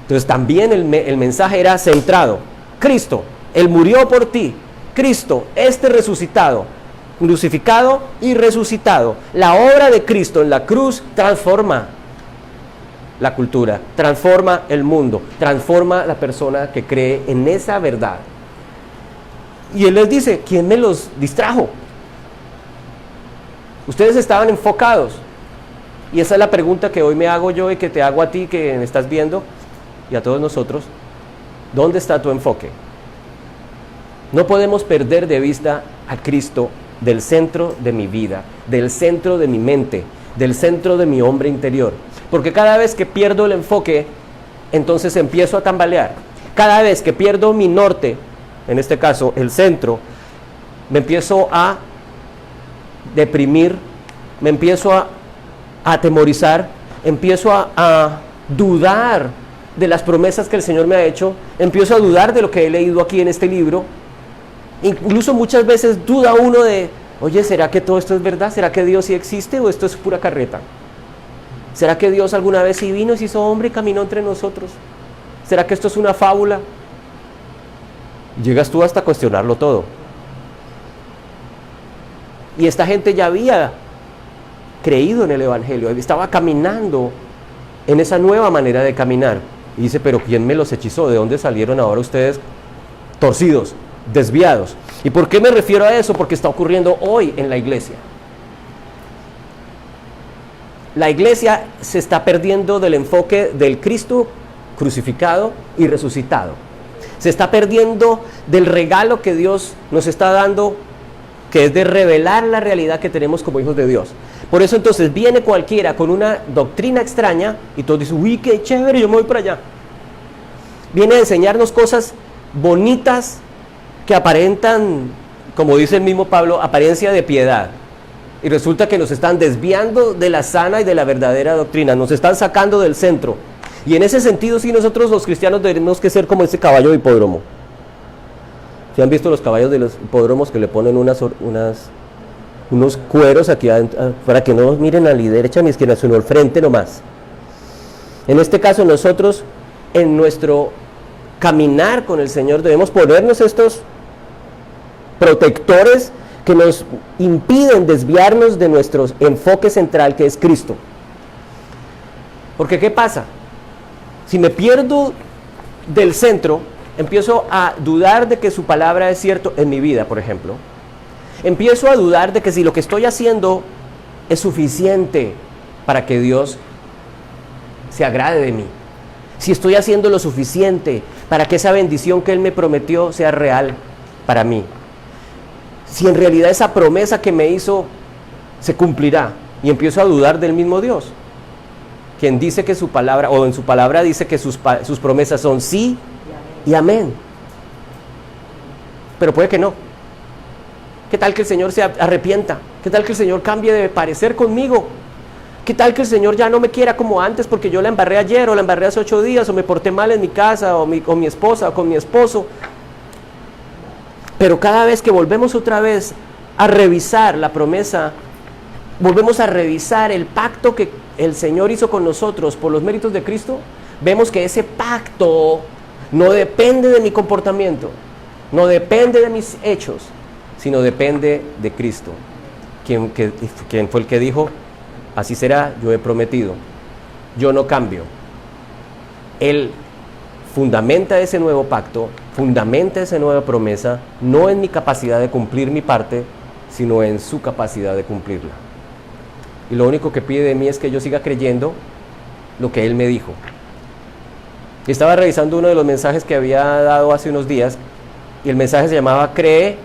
Speaker 3: Entonces también el mensaje era centrado. Cristo, Él murió por ti. Cristo, este resucitado, crucificado y resucitado. La obra de Cristo en la cruz transforma la cultura, transforma el mundo, transforma la persona que cree en esa verdad. Y Él les dice, ¿quién me los distrajo? Ustedes estaban enfocados. Y esa es la pregunta que hoy me hago yo y que te hago a ti que me estás viendo y a todos nosotros. ¿Dónde está tu enfoque? No podemos perder de vista a Cristo del centro de mi vida, del centro de mi mente, del centro de mi hombre interior. Porque cada vez que pierdo el enfoque, entonces empiezo a tambalear. Cada vez que pierdo mi norte, en este caso el centro, me empiezo a deprimir, me empiezo a atemorizar, empiezo a dudar de las promesas que el Señor me ha hecho, empiezo a dudar de lo que he leído aquí en este libro. Incluso muchas veces duda uno de, oye, ¿será que todo esto es verdad? ¿Será que Dios sí existe o esto es pura carreta? ¿Será que Dios alguna vez sí vino, se hizo hombre y caminó entre nosotros? ¿Será que esto es una fábula? Llegas tú hasta cuestionarlo todo. Y esta gente ya había creído en el Evangelio, estaba caminando en esa nueva manera de caminar. Y dice, pero ¿quién me los hechizó? ¿De dónde salieron ahora ustedes torcidos, desviados? ¿Y por qué me refiero a eso? Porque está ocurriendo hoy en la iglesia. La iglesia se está perdiendo del enfoque del Cristo crucificado y resucitado. Se está perdiendo del regalo que Dios nos está dando, que es de revelar la realidad que tenemos como hijos de Dios. Por eso entonces viene cualquiera con una doctrina extraña y todos dicen, uy, qué chévere, yo me voy para allá. Viene a enseñarnos cosas bonitas que aparentan, como dice el mismo Pablo, apariencia de piedad. Y resulta que nos están desviando de la sana y de la verdadera doctrina, nos están sacando del centro. Y en ese sentido sí nosotros los cristianos tenemos que ser como ese caballo de hipódromo. ¿Sí han visto los caballos de los hipódromos que le ponen unos cueros aquí para que no miren a la derecha ni izquierda, sino al frente nomás? En este caso nosotros en nuestro caminar con el Señor debemos ponernos estos protectores que nos impiden desviarnos de nuestro enfoque central, que es Cristo. Porque ¿qué pasa? Si me pierdo del centro, empiezo a dudar de que su palabra es cierto en mi vida, por ejemplo. Empiezo a dudar de que si lo que estoy haciendo es suficiente para que Dios se agrade de mí. Si estoy haciendo lo suficiente para que esa bendición que Él me prometió sea real para mí. Si en realidad esa promesa que me hizo se cumplirá. Y empiezo a dudar del mismo Dios, quien dice que su palabra, o en su palabra dice que sus promesas son sí y amén. Pero puede que no. ¿Qué tal que el Señor se arrepienta? ¿Qué tal que el Señor cambie de parecer conmigo? ¿Qué tal que el Señor ya no me quiera como antes porque yo la embarré ayer o la embarré hace 8 días o me porté mal en mi casa o con mi esposa o con mi esposo? Pero cada vez que volvemos otra vez a revisar la promesa, volvemos a revisar el pacto que el Señor hizo con nosotros por los méritos de Cristo, vemos que ese pacto no depende de mi comportamiento, no depende de mis hechos, sino depende de Cristo, quien fue el que dijo, así será, yo he prometido, yo no cambio. Él fundamenta ese nuevo pacto, fundamenta esa nueva promesa, no en mi capacidad de cumplir mi parte, sino en su capacidad de cumplirla. Y lo único que pide de mí es que yo siga creyendo lo que Él me dijo. Y estaba revisando uno de los mensajes que había dado hace unos días, y el mensaje se llamaba Cree.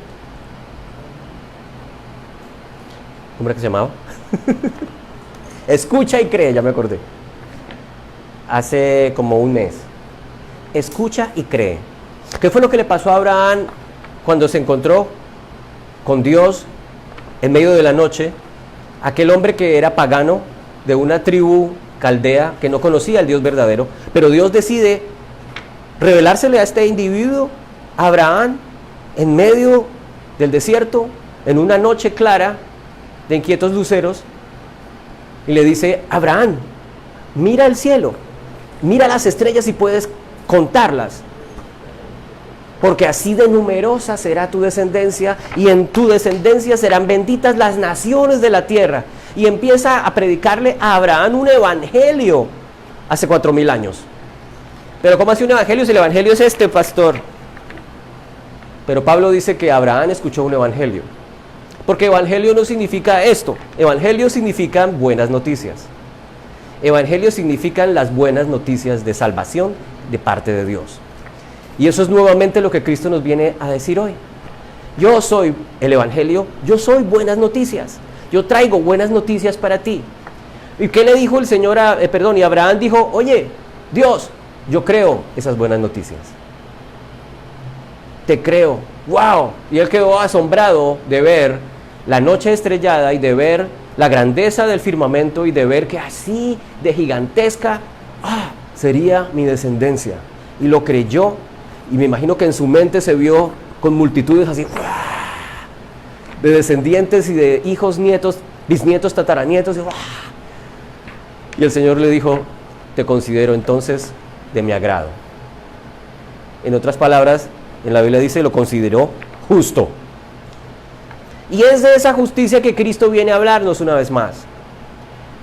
Speaker 3: ¿Cómo era que se llamaba? Escucha y cree, ya me acordé. Hace como un mes. Escucha y cree. ¿Qué fue lo que le pasó a Abraham cuando se encontró con Dios en medio de la noche? Aquel hombre que era pagano, de una tribu caldea, que no conocía al Dios verdadero, pero Dios decide revelársele a este individuo, a Abraham, en medio del desierto, en una noche clara, de inquietos luceros, y le dice: Abraham, mira el cielo, mira las estrellas y puedes contarlas, porque así de numerosa será tu descendencia, y en tu descendencia serán benditas las naciones de la tierra. Y empieza a predicarle a Abraham un evangelio hace 4000 años. Pero ¿cómo hace un evangelio si el evangelio es este, pastor? Pero Pablo dice que Abraham escuchó un evangelio. Porque evangelio no significa esto. Evangelio significan buenas noticias. Evangelio significan las buenas noticias de salvación de parte de Dios. Y eso es nuevamente lo que Cristo nos viene a decir hoy. Yo soy el evangelio, yo soy buenas noticias. Yo traigo buenas noticias para ti. ¿Y qué le dijo el Señor y Abraham dijo: oye, Dios, yo creo esas buenas noticias. Te creo. ¡Wow! Y él quedó asombrado de ver la noche estrellada y de ver la grandeza del firmamento y de ver que así de gigantesca sería mi descendencia. Y lo creyó, y me imagino que en su mente se vio con multitudes así de descendientes y de hijos, nietos, bisnietos, tataranietos. Y el Señor le dijo: te considero entonces de mi agrado. En otras palabras, en la Biblia dice: lo consideró justo. Y es de esa justicia que Cristo viene a hablarnos una vez más.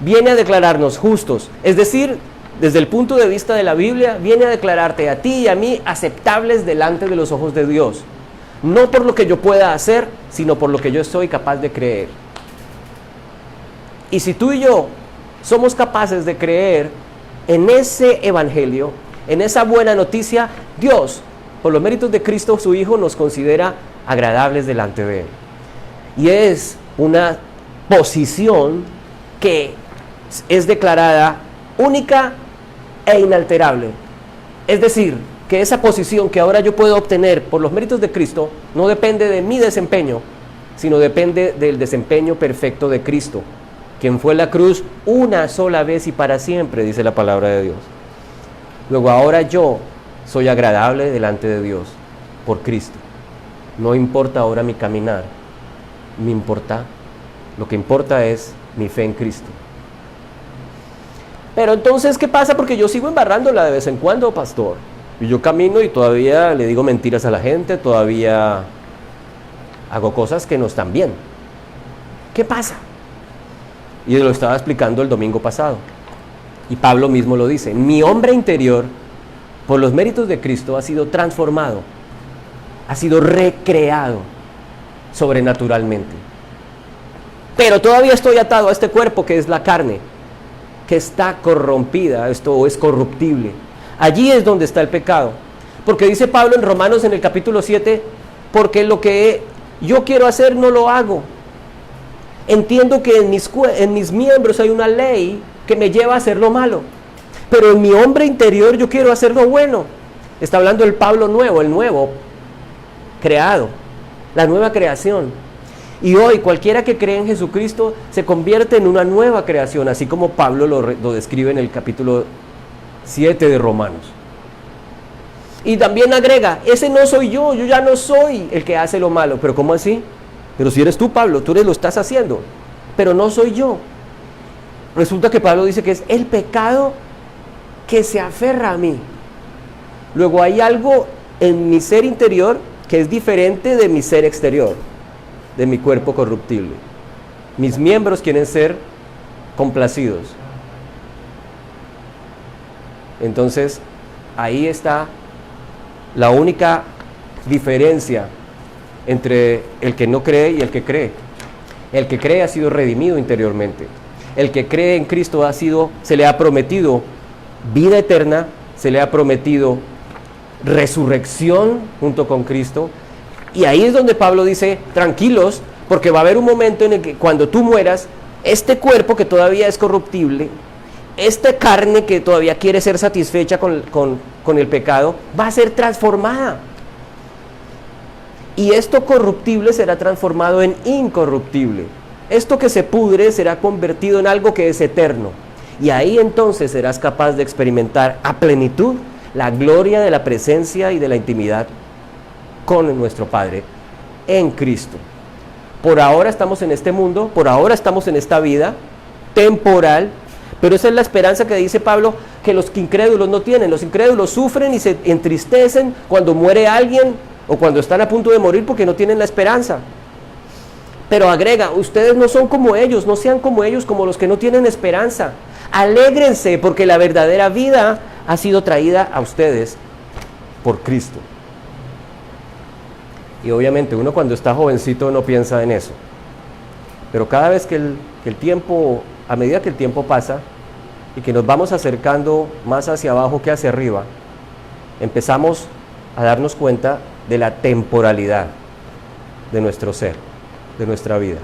Speaker 3: Viene a declararnos justos. Es decir, desde el punto de vista de la Biblia, viene a declararte a ti y a mí aceptables delante de los ojos de Dios. No por lo que yo pueda hacer, sino por lo que yo soy capaz de creer. Y si tú y yo somos capaces de creer en ese evangelio, en esa buena noticia, Dios, por los méritos de Cristo su Hijo, nos considera agradables delante de Él. Y es una posición que es declarada única e inalterable. Es decir, que esa posición que ahora yo puedo obtener por los méritos de Cristo no depende de mi desempeño, sino depende del desempeño perfecto de Cristo, quien fue a la cruz una sola vez y para siempre, dice la palabra de Dios. Luego ahora yo soy agradable delante de Dios por Cristo. No importa ahora mi caminar, lo que importa es mi fe en Cristo. Pero entonces, ¿qué pasa? Porque yo sigo embarrándola de vez en cuando, pastor. Y yo camino y todavía le digo mentiras a la gente, todavía hago cosas que no están bien. ¿Qué pasa? Y lo estaba explicando el domingo pasado. Y Pablo mismo lo dice: mi hombre interior, por los méritos de Cristo, ha sido transformado, ha sido recreado sobrenaturalmente. Pero todavía estoy atado a este cuerpo que es la carne, que está corrompida, esto es corruptible. Allí es donde está el pecado. Porque dice Pablo en Romanos en el capítulo 7, porque lo que yo quiero hacer no lo hago. Entiendo que en mis miembros hay una ley que me lleva a hacer lo malo, pero en mi hombre interior yo quiero hacer lo bueno. Está hablando el Pablo nuevo, el nuevo creado, la nueva creación. Y hoy cualquiera que cree en Jesucristo se convierte en una nueva creación, así como Pablo lo describe en el capítulo 7 de Romanos. Y también agrega: ese no soy yo ya no soy el que hace lo malo. ¿Pero cómo así? Pero si eres tú, Pablo, tú lo estás haciendo, pero no soy yo. Resulta que Pablo dice que es el pecado que se aferra a mí. Luego hay algo en mi ser interior que es diferente de mi ser exterior, de mi cuerpo corruptible. Mis miembros quieren ser complacidos. Entonces, ahí está la única diferencia entre el que no cree y el que cree. El que cree ha sido redimido interiormente. El que cree en Cristo se le ha prometido vida eterna, se le ha prometido resurrección junto con Cristo. Y ahí es donde Pablo dice: tranquilos, porque va a haber un momento en el que cuando tú mueras, este cuerpo que todavía es corruptible, esta carne que todavía quiere ser satisfecha con el pecado, va a ser transformada. Y esto corruptible será transformado en incorruptible. Esto que se pudre será convertido en algo que es eterno. Y ahí entonces serás capaz de experimentar a plenitud la gloria de la presencia y de la intimidad con nuestro Padre en Cristo. Por ahora estamos en este mundo, por ahora estamos en esta vida temporal, pero esa es la esperanza que dice Pablo que los incrédulos no tienen. Los incrédulos sufren y se entristecen cuando muere alguien o cuando están a punto de morir porque no tienen la esperanza. Pero agrega, ustedes no son como ellos, no sean como ellos, como los que no tienen esperanza. Alégrense porque la verdadera vida ha sido traída a ustedes por Cristo. Y obviamente uno cuando está jovencito no piensa en eso. Pero cada vez que el tiempo, a medida que el tiempo pasa y que nos vamos acercando más hacia abajo que hacia arriba, empezamos a darnos cuenta de la temporalidad de nuestro ser, de nuestra vida.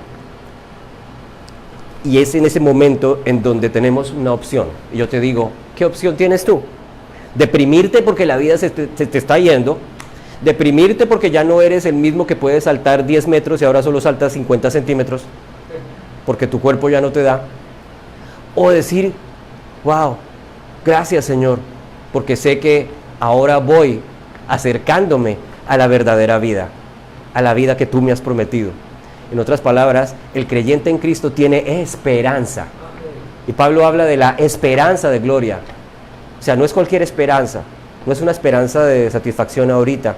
Speaker 3: Y es en ese momento en donde tenemos una opción. Y yo te digo, ¿qué opción tienes tú? Deprimirte porque la vida se te está yendo, deprimirte porque ya no eres el mismo que puede saltar 10 metros y ahora solo saltas 50 centímetros porque tu cuerpo ya no te da, o decir, wow, gracias Señor, porque sé que ahora voy acercándome a la verdadera vida, a la vida que tú me has prometido. En otras palabras, el creyente en Cristo tiene esperanza. Y Pablo habla de la esperanza de gloria. O sea, no es cualquier esperanza, no es una esperanza de satisfacción ahorita,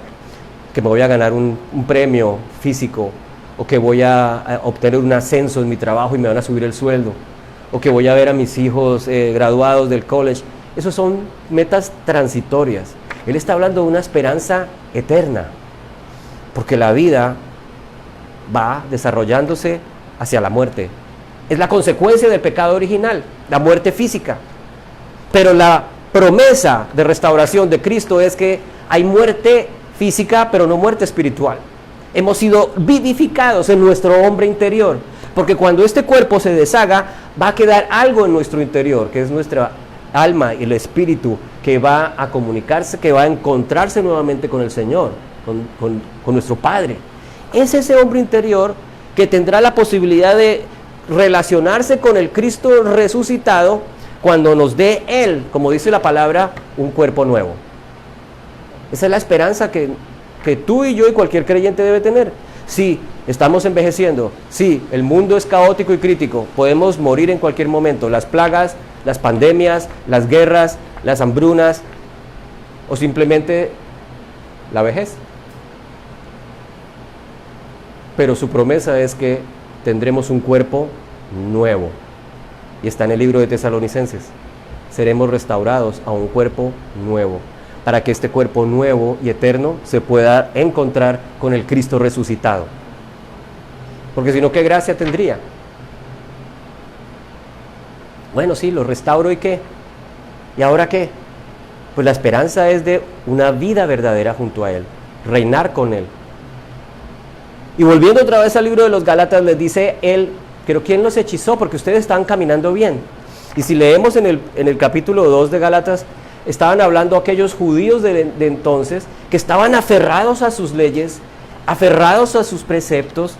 Speaker 3: que me voy a ganar un premio físico, o que voy a obtener un ascenso en mi trabajo y me van a subir el sueldo, o que voy a ver a mis hijos graduados del college. Esos son metas transitorias. Él está hablando de una esperanza eterna, porque la vida va desarrollándose hacia la muerte. Es la consecuencia del pecado original, la muerte física. Pero la promesa de restauración de Cristo es que hay muerte física, pero no muerte espiritual. Hemos sido vivificados en nuestro hombre interior, porque cuando este cuerpo se deshaga, va a quedar algo en nuestro interior, que es nuestra alma y el espíritu, que va a comunicarse, que va a encontrarse nuevamente con el Señor, con nuestro Padre. Es ese hombre interior que tendrá la posibilidad de relacionarse con el Cristo resucitado cuando nos dé Él, como dice la palabra, un cuerpo nuevo. Esa es la esperanza que tú y yo y cualquier creyente debe tener. Sí, estamos envejeciendo, sí, el mundo es caótico y crítico, podemos morir en cualquier momento, las plagas, las pandemias, las guerras, las hambrunas o simplemente la vejez. Pero su promesa es que tendremos un cuerpo nuevo. Y está en el libro de Tesalonicenses. Seremos restaurados a un cuerpo nuevo, para que este cuerpo nuevo y eterno se pueda encontrar con el Cristo resucitado. Porque si no, ¿qué gracia tendría? Bueno, sí, lo restauro, ¿y qué? ¿Y ahora qué? Pues la esperanza es de una vida verdadera junto a Él, reinar con Él. Y volviendo otra vez al libro de los Gálatas, les dice Él, pero ¿quién los hechizó? Porque ustedes están caminando bien. Y si leemos en el capítulo 2 de Gálatas, estaban hablando aquellos judíos de entonces que estaban aferrados a sus leyes, aferrados a sus preceptos.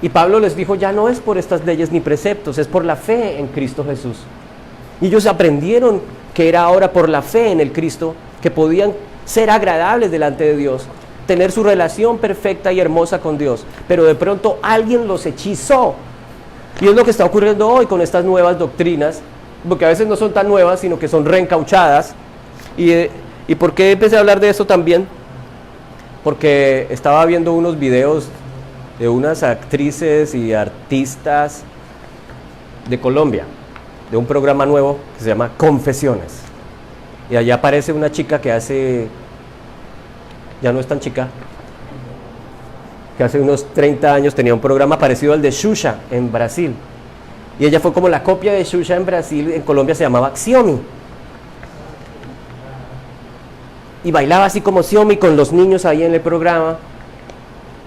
Speaker 3: Y Pablo les dijo, ya no es por estas leyes ni preceptos, es por la fe en Cristo Jesús. Y ellos aprendieron que era ahora por la fe en el Cristo que podían ser agradables delante de Dios, tener su relación perfecta y hermosa con Dios. Pero de pronto alguien los hechizó. Y es lo que está ocurriendo hoy con estas nuevas doctrinas, porque a veces no son tan nuevas, sino que son reencauchadas. ¿Y por qué empecé a hablar de eso también? Porque estaba viendo unos videos de unas actrices y artistas de Colombia, de un programa nuevo que se llama Confesiones. Y allá aparece una chica que ya no es tan chica, que hace unos 30 años tenía un programa parecido al de Xuxa en Brasil. Y ella fue como la copia de Xuxa en Brasil, en Colombia se llamaba Xiomi. Y bailaba así como Xiomi con los niños ahí en el programa.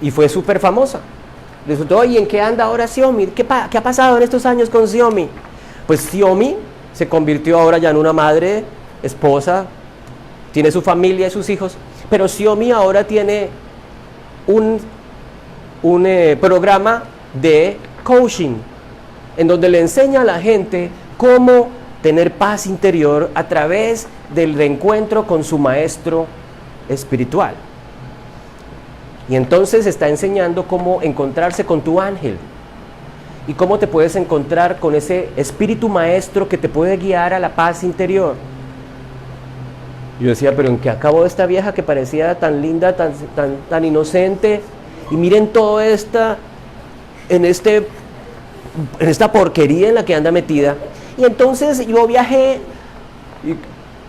Speaker 3: Y fue súper famosa. Le preguntó, oye, ¿en qué anda ahora Xiaomi? ¿Qué ha pasado en estos años con Xiaomi? Pues Xiaomi se convirtió ahora ya en una madre, esposa, tiene su familia y sus hijos, pero Xiaomi ahora tiene un programa de coaching, en donde le enseña a la gente cómo tener paz interior a través del reencuentro con su maestro espiritual. Y entonces está enseñando cómo encontrarse con tu ángel y cómo te puedes encontrar con ese espíritu maestro que te puede guiar a la paz interior. Yo decía, pero ¿en qué acabó esta vieja que parecía tan linda, tan inocente? Y miren todo esta en esta porquería en la que anda metida. Y entonces yo viajé, y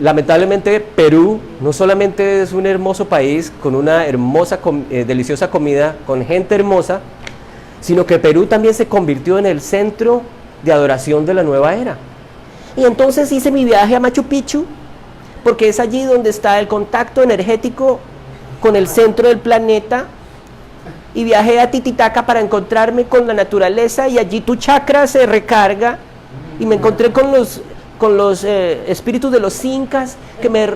Speaker 3: lamentablemente Perú no solamente es un hermoso país con una hermosa, deliciosa comida, con gente hermosa, sino que Perú también se convirtió en el centro de adoración de la nueva era. Y entonces hice mi viaje a Machu Picchu, porque es allí donde está el contacto energético con el centro del planeta. Y viajé a Titicaca para encontrarme con la naturaleza, y allí tu chakra se recarga, y me encontré con los espíritus de los incas que me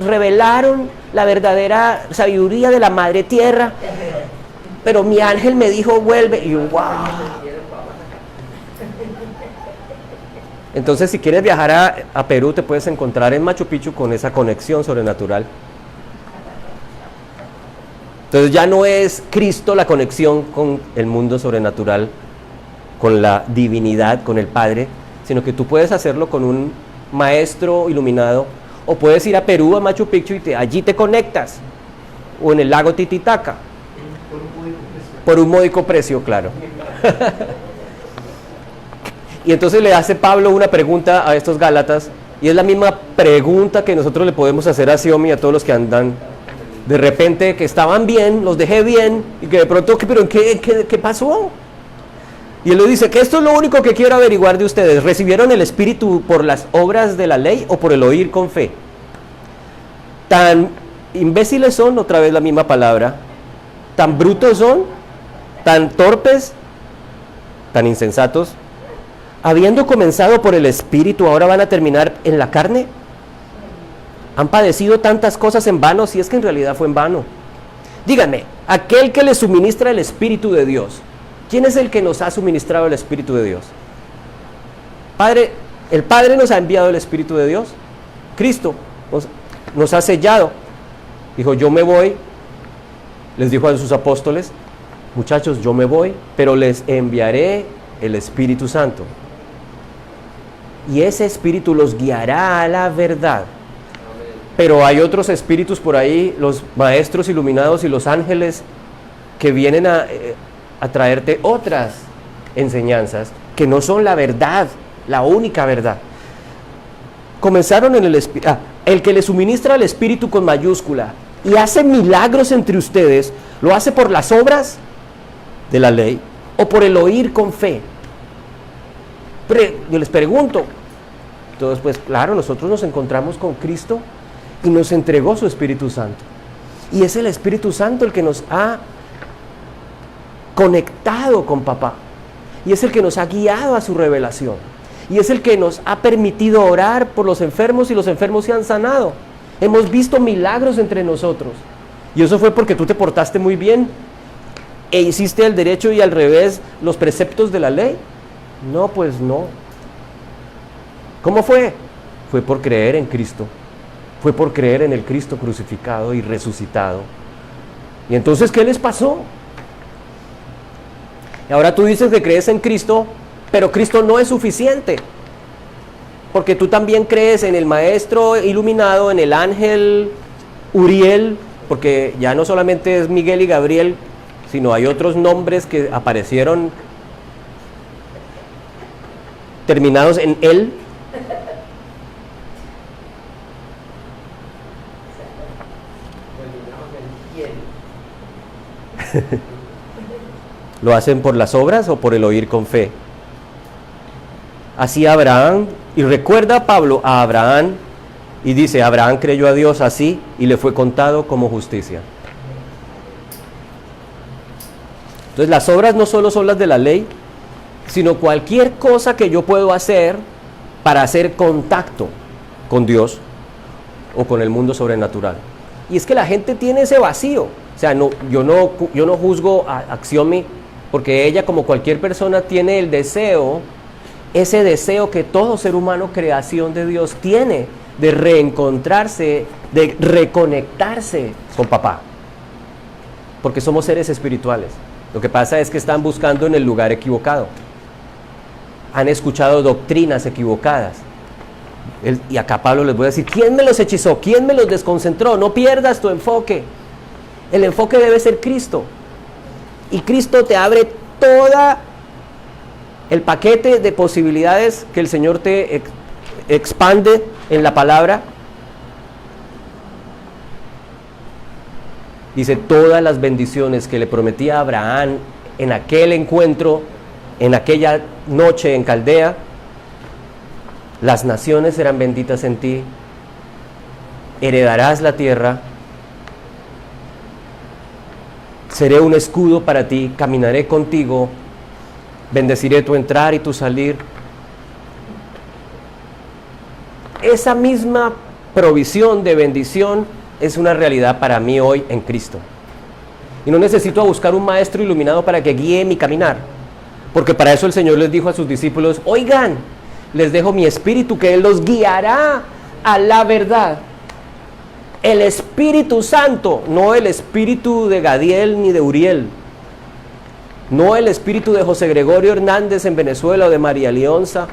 Speaker 3: revelaron la verdadera sabiduría de la madre tierra. Pero mi ángel me dijo, vuelve, y yo, wow. Entonces, si quieres viajar a Perú, te puedes encontrar en Machu Picchu con esa conexión sobrenatural. Entonces ya no es Cristo la conexión con el mundo sobrenatural, con la divinidad, con el Padre, sino que tú puedes hacerlo con un maestro iluminado, o puedes ir a Perú, a Machu Picchu, y allí te conectas, o en el lago Titicaca, por un módico precio, claro. Y entonces le hace Pablo una pregunta a estos Gálatas, y es la misma pregunta que nosotros le podemos hacer a Xiaomi, a todos los que andan de repente, que estaban bien, los dejé bien, y que de pronto, ¿pero qué pasó? Y él le dice que esto es lo único que quiero averiguar de ustedes. ¿Recibieron el Espíritu por las obras de la ley o por el oír con fe? Tan imbéciles son, otra vez la misma palabra, tan brutos son, tan torpes, tan insensatos. Habiendo comenzado por el Espíritu, ¿ahora van a terminar en la carne? ¿Han padecido tantas cosas en vano? Si es que en realidad fue en vano. Díganme, aquel que le suministra el Espíritu de Dios, ¿quién es el que nos ha suministrado el Espíritu de Dios? Padre, el Padre nos ha enviado el Espíritu de Dios. Cristo nos ha sellado. Dijo, yo me voy. Les dijo a sus apóstoles, muchachos, yo me voy, pero les enviaré el Espíritu Santo. Y ese Espíritu los guiará a la verdad. Pero hay otros espíritus por ahí, los maestros iluminados y los ángeles, que vienen a traerte otras enseñanzas que no son la verdad, la única verdad. Comenzaron en el que le suministra el Espíritu con mayúscula y hace milagros entre ustedes, ¿lo hace por las obras de la ley o por el oír con fe? Yo les pregunto. Entonces, pues claro, nosotros nos encontramos con Cristo y nos entregó su Espíritu Santo. Y es el Espíritu Santo el que nos ha conectado con papá. Y es el que nos ha guiado a su revelación. Y es el que nos ha permitido orar por los enfermos, y los enfermos se han sanado. Hemos visto milagros entre nosotros. Y eso fue porque tú te portaste muy bien e hiciste al derecho y al revés los preceptos de la ley. No, pues no. ¿Cómo fue? Fue por creer en Cristo. Fue por creer en el Cristo crucificado y resucitado. Y entonces, ¿qué les pasó? Y ahora tú dices que crees en Cristo, pero Cristo no es suficiente. Porque tú también crees en el Maestro iluminado, en el ángel Uriel, porque ya no solamente es Miguel y Gabriel, sino hay otros nombres que aparecieron terminados en él. ¿Lo hacen por las obras o por el oír con fe? Así Abraham, y recuerda Pablo a Abraham, y dice, Abraham creyó a Dios así, y le fue contado como justicia. Entonces las obras no solo son las de la ley, sino cualquier cosa que yo puedo hacer para hacer contacto con Dios o con el mundo sobrenatural. Y es que la gente tiene ese vacío. O sea, yo no juzgo a Axiomi, porque ella, como cualquier persona, tiene el deseo, ese deseo que todo ser humano, creación de Dios, tiene de reencontrarse, de reconectarse con papá. Porque somos seres espirituales. Lo que pasa es que están buscando en el lugar equivocado. Han escuchado doctrinas equivocadas. Y acá Pablo les voy a decir, ¿quién me los hechizó? ¿Quién me los desconcentró? No pierdas tu enfoque. El enfoque debe ser Cristo. Y Cristo te abre todo el paquete de posibilidades que el Señor te expande en la palabra. Dice, todas las bendiciones que le prometía a Abraham en aquel encuentro, en aquella noche en Caldea, las naciones serán benditas en ti, heredarás la tierra, seré un escudo para ti, caminaré contigo, bendeciré tu entrar y tu salir. Esa misma provisión de bendición es una realidad para mí hoy en Cristo. Y no necesito buscar un maestro iluminado para que guíe mi caminar, porque para eso el Señor les dijo a sus discípulos, oigan, les dejo mi espíritu que Él los guiará a la verdad. El Espíritu Santo, no el espíritu de Gadiel ni de Uriel, no el espíritu de José Gregorio Hernández en Venezuela o de María Leonza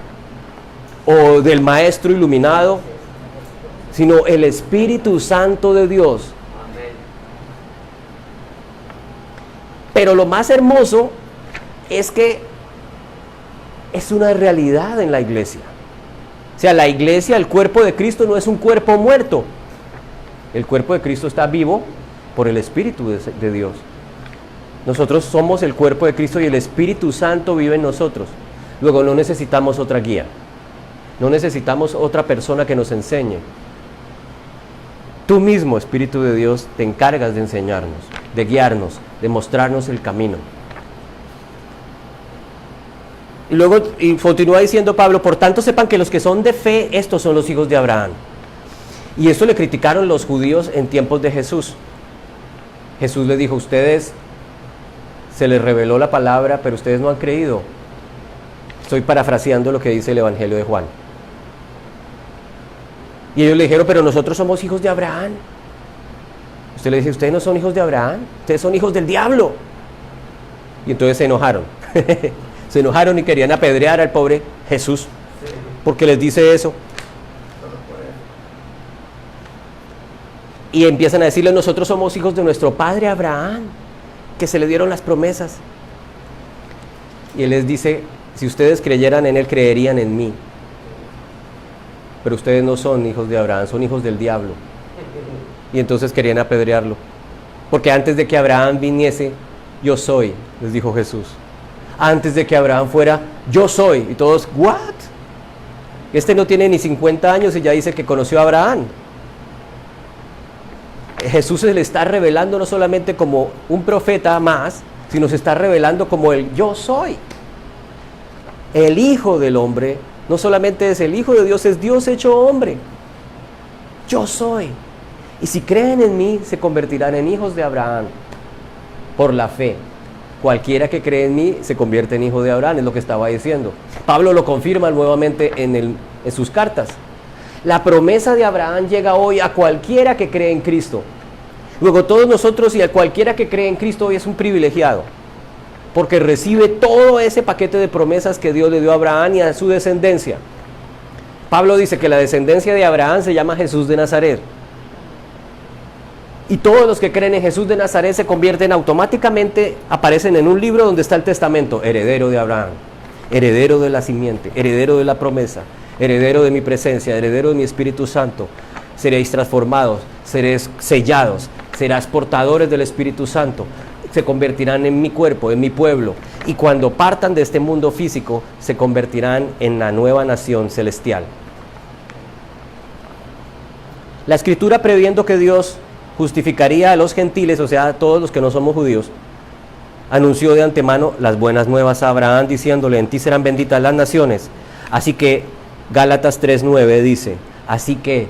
Speaker 3: o del maestro iluminado, sino el Espíritu Santo de Dios. Pero lo más hermoso es que es una realidad en la iglesia. O sea, la iglesia, el cuerpo de Cristo no es un cuerpo muerto. El cuerpo de Cristo está vivo por el Espíritu de Dios. Nosotros somos el cuerpo de Cristo y el Espíritu Santo vive en nosotros. Luego no necesitamos otra guía. No necesitamos otra persona que nos enseñe. Tú mismo, Espíritu de Dios, te encargas de enseñarnos, de guiarnos, de mostrarnos el camino. Y luego continúa diciendo Pablo, por tanto sepan que los que son de fe, estos son los hijos de Abraham. Y esto le criticaron los judíos en tiempos de Jesús. Jesús les dijo, ustedes se les reveló la palabra, pero ustedes no han creído. Estoy parafraseando lo que dice el Evangelio de Juan. Y ellos le dijeron, pero nosotros somos hijos de Abraham. Usted le dice, ustedes no son hijos de Abraham, ustedes son hijos del diablo. Y entonces se enojaron. Se enojaron y querían apedrear al pobre Jesús, porque les dice eso. Y empiezan a decirle, nosotros somos hijos de nuestro padre Abraham, que se le dieron las promesas. Y él les dice, si ustedes creyeran en él, creerían en mí. Pero ustedes no son hijos de Abraham, son hijos del diablo. Y entonces querían apedrearlo. Porque antes de que Abraham viniese, yo soy, les dijo Jesús. Antes de que Abraham fuera, yo soy. Y todos, ¿what? Este no tiene ni 50 años y ya dice que conoció a Abraham. Jesús se le está revelando no solamente como un profeta más, sino se está revelando como el yo soy. El Hijo del Hombre no solamente es el Hijo de Dios, es Dios hecho hombre. Yo soy. Y si creen en mí, se convertirán en hijos de Abraham por la fe. Cualquiera que cree en mí se convierte en hijo de Abraham, es lo que estaba diciendo. Pablo lo confirma nuevamente en sus cartas. La promesa de Abraham llega hoy a cualquiera que cree en Cristo. Luego todos nosotros y a cualquiera que cree en Cristo hoy es un privilegiado, porque recibe todo ese paquete de promesas que Dios le dio a Abraham y a su descendencia. Pablo dice que la descendencia de Abraham se llama Jesús de Nazaret. Y todos los que creen en Jesús de Nazaret se convierten automáticamente, aparecen en un libro donde está el testamento, heredero de Abraham, heredero de la simiente, heredero de la promesa, heredero de mi presencia, heredero de mi Espíritu Santo. Seréis transformados, seréis sellados, serás portadores del Espíritu Santo, se convertirán en mi cuerpo, en mi pueblo, y cuando partan de este mundo físico, se convertirán en la nueva nación celestial. La Escritura, previendo que Dios justificaría a los gentiles, o sea, a todos los que no somos judíos, anunció de antemano las buenas nuevas a Abraham, diciéndole: en ti serán benditas las naciones. Así que Gálatas 3:9 dice: así que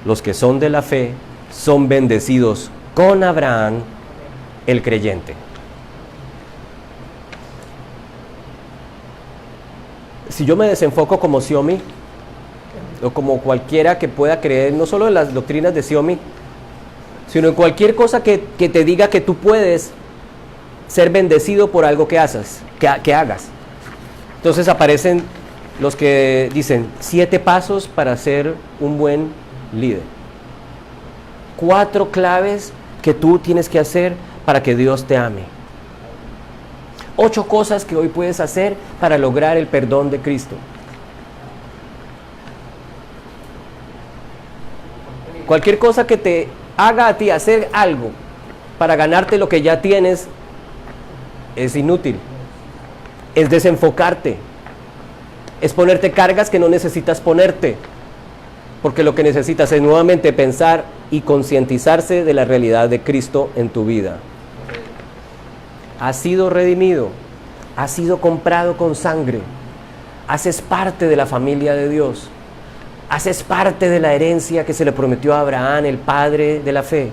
Speaker 3: los que son de la fe son bendecidos con Abraham, el creyente. Si yo me desenfoco como Xiaomi, o como cualquiera que pueda creer, no solo en las doctrinas de Xiaomi, sino en cualquier cosa que te diga que tú puedes ser bendecido por algo que hagas. Entonces aparecen los que dicen 7 pasos para ser un buen líder. 4 claves que tú tienes que hacer para que Dios te ame. 8 cosas que hoy puedes hacer para lograr el perdón de Cristo. Cualquier cosa que te haga a ti hacer algo para ganarte lo que ya tienes es inútil. Es desenfocarte. Es ponerte cargas que no necesitas ponerte. Porque lo que necesitas es nuevamente pensar y concientizarse de la realidad de Cristo en tu vida. Has sido redimido. Has sido comprado con sangre. Haces parte de la familia de Dios. Haces parte de la herencia que se le prometió a Abraham, el padre de la fe.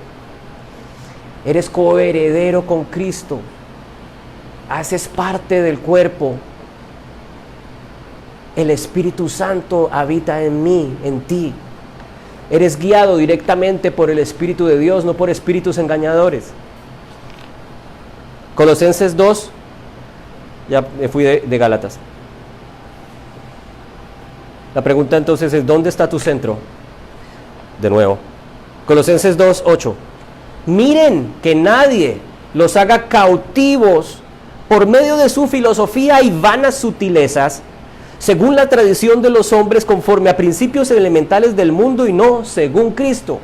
Speaker 3: Eres coheredero con Cristo. Haces parte del cuerpo. El Espíritu Santo habita en mí, en ti. Eres guiado directamente por el Espíritu de Dios, no por espíritus engañadores. Colosenses 2, ya me fui de Gálatas. La pregunta entonces es: ¿dónde está tu centro? De nuevo, Colosenses 2:8. Miren que nadie los haga cautivos por medio de su filosofía y vanas sutilezas, según la tradición de los hombres, conforme a principios elementales del mundo y no según Cristo.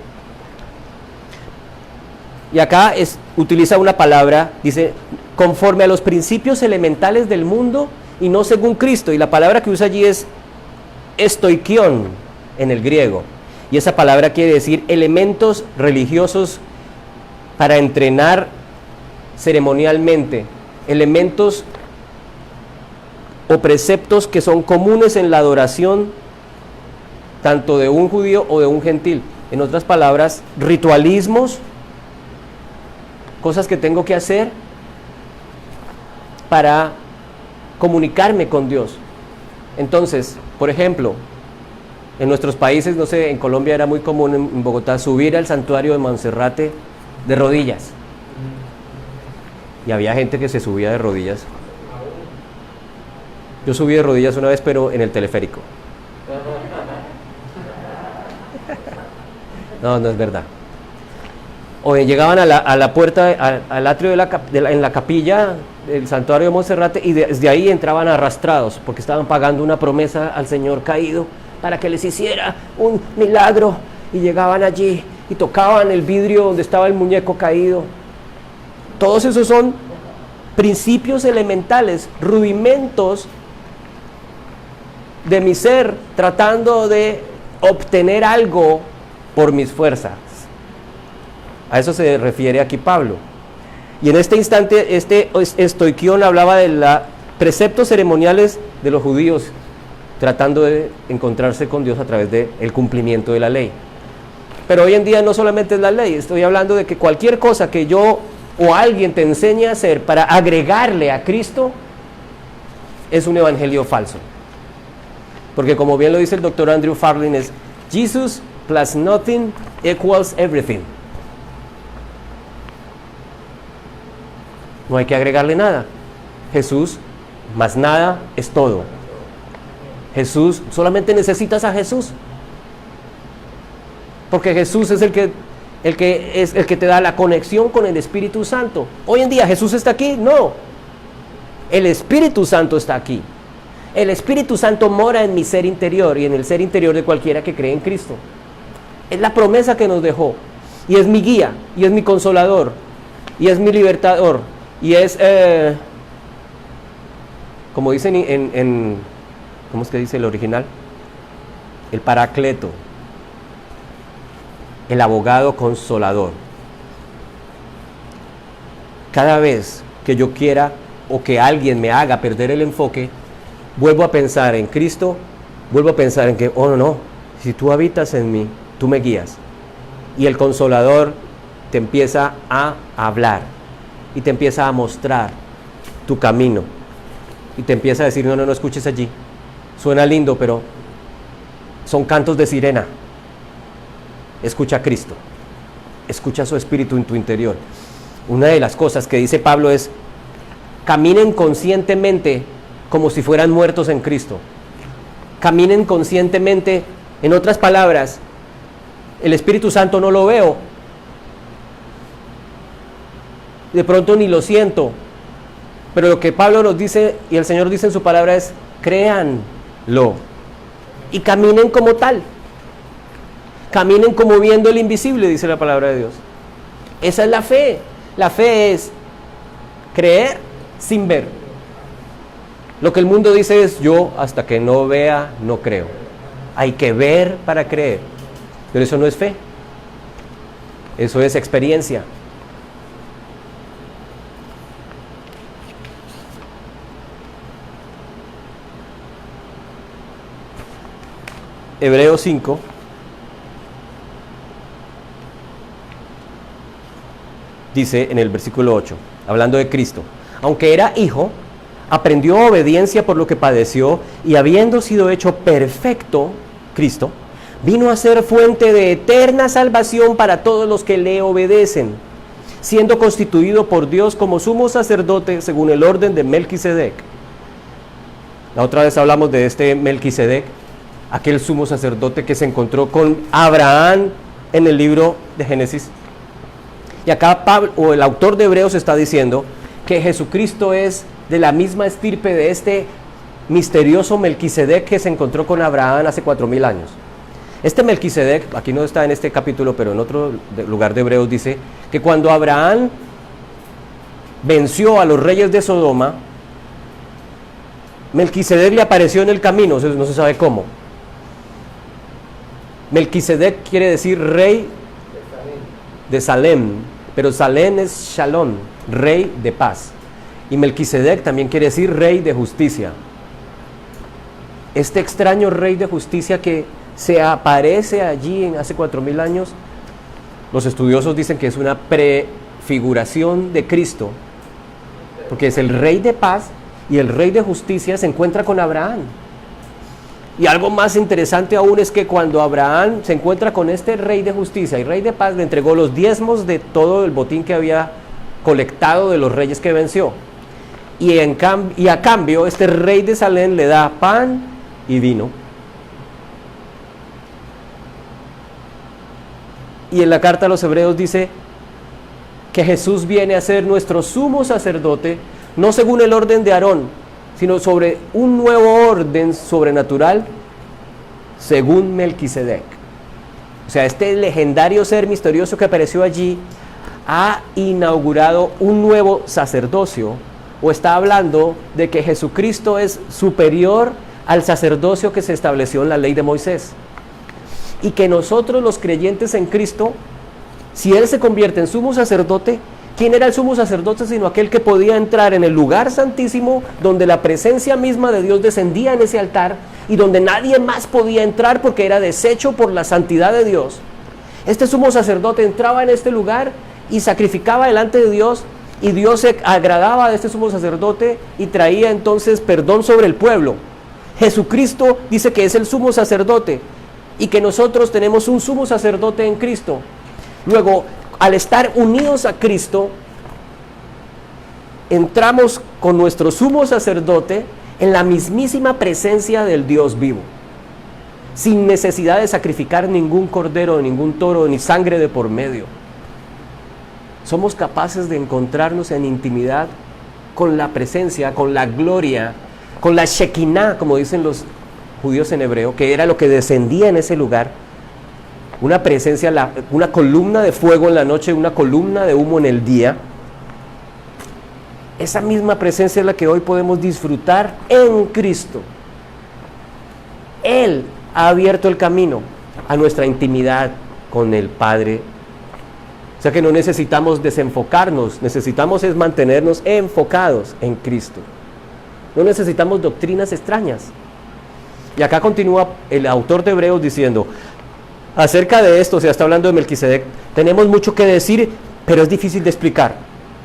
Speaker 3: Y acá utiliza una palabra, dice, conforme a los principios elementales del mundo y no según Cristo. Y la palabra que usa allí es estoikion en el griego. Y esa palabra quiere decir elementos religiosos para entrenar ceremonialmente, elementos o preceptos que son comunes en la adoración tanto de un judío o de un gentil. En otras palabras, ritualismos, cosas que tengo que hacer para comunicarme con Dios. Entonces, por ejemplo, en nuestros países, no sé, en Colombia era muy común, en Bogotá, subir al santuario de Monserrate de rodillas. Y había gente que se subía de rodillas. Yo subí de rodillas una vez, pero en el teleférico. No, no es verdad. O llegaban a la puerta, al atrio en la capilla del santuario de Monserrate, y desde ahí entraban arrastrados, porque estaban pagando una promesa al Señor caído para que les hiciera un milagro, y llegaban allí y tocaban el vidrio donde estaba el muñeco caído. Todos esos son principios elementales, rudimentos de mi ser, tratando de obtener algo por mis fuerzas. A eso se refiere aquí Pablo. Y en este instante, este estoikion hablaba de los preceptos ceremoniales de los judíos, tratando de encontrarse con Dios a través del cumplimiento de la ley. Pero hoy en día no solamente es la ley, estoy hablando de que cualquier cosa que yo o alguien te enseñe a hacer para agregarle a Cristo es un evangelio falso. Porque como bien lo dice el doctor Andrew Farlin, es Jesus plus nothing equals everything. No hay que agregarle nada. Jesús más nada es todo. Jesús, solamente necesitas a Jesús. Porque Jesús es el que te da la conexión con el Espíritu Santo. Hoy en día, ¿Jesús está aquí? No. El Espíritu Santo está aquí. El Espíritu Santo mora en mi ser interior y en el ser interior de cualquiera que cree en Cristo. Es la promesa que nos dejó. Y es mi guía, y es mi consolador, y es mi libertador, y es, como dicen ¿cómo es que dice el original? El paracleto. El abogado consolador. Cada vez que yo quiera o que alguien me haga perder el enfoque, vuelvo a pensar en Cristo, vuelvo a pensar en que, oh no, si tú habitas en mí, tú me guías. Y el Consolador te empieza a hablar y te empieza a mostrar tu camino. Y te empieza a decir, no escuches allí. Suena lindo, pero son cantos de sirena. Escucha a Cristo. Escucha su Espíritu en tu interior. Una de las cosas que dice Pablo es, caminen conscientemente como si fueran muertos en Cristo. Caminen conscientemente. En otras palabras, el Espíritu Santo no lo veo. De pronto ni lo siento. Pero lo que Pablo nos dice y el Señor dice en su palabra es, créanlo y caminen como tal. Caminen como viendo el invisible, dice la palabra de Dios. Esa es la fe. La fe es creer sin ver. Lo que el mundo dice es, yo hasta que no vea, no creo. Hay que ver para creer. Pero eso no es fe. Eso es experiencia. Hebreos 5 dice en el versículo 8, hablando de Cristo, aunque era hijo, aprendió obediencia por lo que padeció, y habiendo sido hecho perfecto, Cristo, vino a ser fuente de eterna salvación para todos los que le obedecen, siendo constituido por Dios como sumo sacerdote según el orden de Melquisedec. La otra vez hablamos de este Melquisedec, aquel sumo sacerdote que se encontró con Abraham en el libro de Génesis. Y acá Pablo, o el autor de Hebreos, está diciendo que Jesucristo es de la misma estirpe de este misterioso Melquisedec que se encontró con Abraham hace 4000 años. Este Melquisedec, aquí no está en este capítulo, pero en otro lugar de Hebreos dice que cuando Abraham venció a los reyes de Sodoma, Melquisedec le apareció en el camino, no se sabe cómo. Melquisedec quiere decir rey de Salem, pero Salem es Shalom, rey de paz. Y Melquisedec también quiere decir rey de justicia. Este extraño rey de justicia que se aparece allí hace 4000 años, los estudiosos dicen que es una prefiguración de Cristo, porque es el rey de paz y el rey de justicia se encuentra con Abraham. Y algo más interesante aún es que cuando Abraham se encuentra con este rey de justicia y rey de paz, le entregó los diezmos de todo el botín que había colectado de los reyes que venció. Y a cambio, este rey de Salem le da pan y vino. Y en la carta a los Hebreos dice que Jesús viene a ser nuestro sumo sacerdote, no según el orden de Aarón, sino sobre un nuevo orden sobrenatural según Melquisedec. O sea, este legendario ser misterioso que apareció allí ha inaugurado un nuevo sacerdocio, o está hablando de que Jesucristo es superior al sacerdocio que se estableció en la ley de Moisés. Y que nosotros los creyentes en Cristo, si Él se convierte en sumo sacerdote, ¿quién era el sumo sacerdote sino aquel que podía entrar en el lugar santísimo donde la presencia misma de Dios descendía en ese altar y donde nadie más podía entrar porque era deshecho por la santidad de Dios? Este sumo sacerdote entraba en este lugar y sacrificaba delante de Dios, y Dios se agradaba de este sumo sacerdote y traía entonces perdón sobre el pueblo. Jesucristo dice que es el sumo sacerdote y que nosotros tenemos un sumo sacerdote en Cristo. Luego, al estar unidos a Cristo, entramos con nuestro sumo sacerdote en la mismísima presencia del Dios vivo, sin necesidad de sacrificar ningún cordero, ningún toro, ni sangre de por medio. Somos capaces de encontrarnos en intimidad con la presencia, con la gloria, con la Shekinah, como dicen los judíos en hebreo, que era lo que descendía en ese lugar. Una presencia, una columna de fuego en la noche, una columna de humo en el día. Esa misma presencia es la que hoy podemos disfrutar en Cristo. Él ha abierto el camino a nuestra intimidad con el Padre O sea que no necesitamos desenfocarnos, necesitamos es mantenernos enfocados en Cristo. No necesitamos doctrinas extrañas. Y acá continúa el autor de Hebreos diciendo, acerca de esto, o sea, está hablando de Melquisedec, tenemos mucho que decir, pero es difícil de explicar.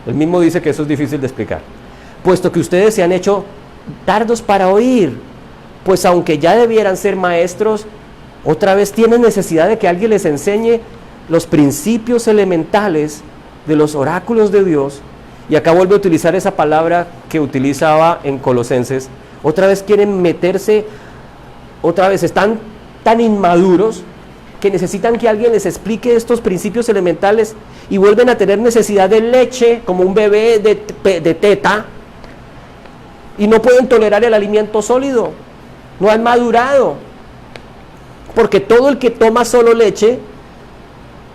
Speaker 3: Él mismo dice que eso es difícil de explicar. Puesto que ustedes se han hecho tardos para oír, pues aunque ya debieran ser maestros, otra vez tienen necesidad de que alguien les enseñe los principios elementales de los oráculos de Dios. Y acá vuelve a utilizar esa palabra que utilizaba en Colosenses. Otra vez quieren meterse, otra vez están tan inmaduros que necesitan que alguien les explique estos principios elementales y vuelven a tener necesidad de leche como un bebé de teta y no pueden tolerar el alimento sólido, no han madurado, porque todo el que toma solo leche,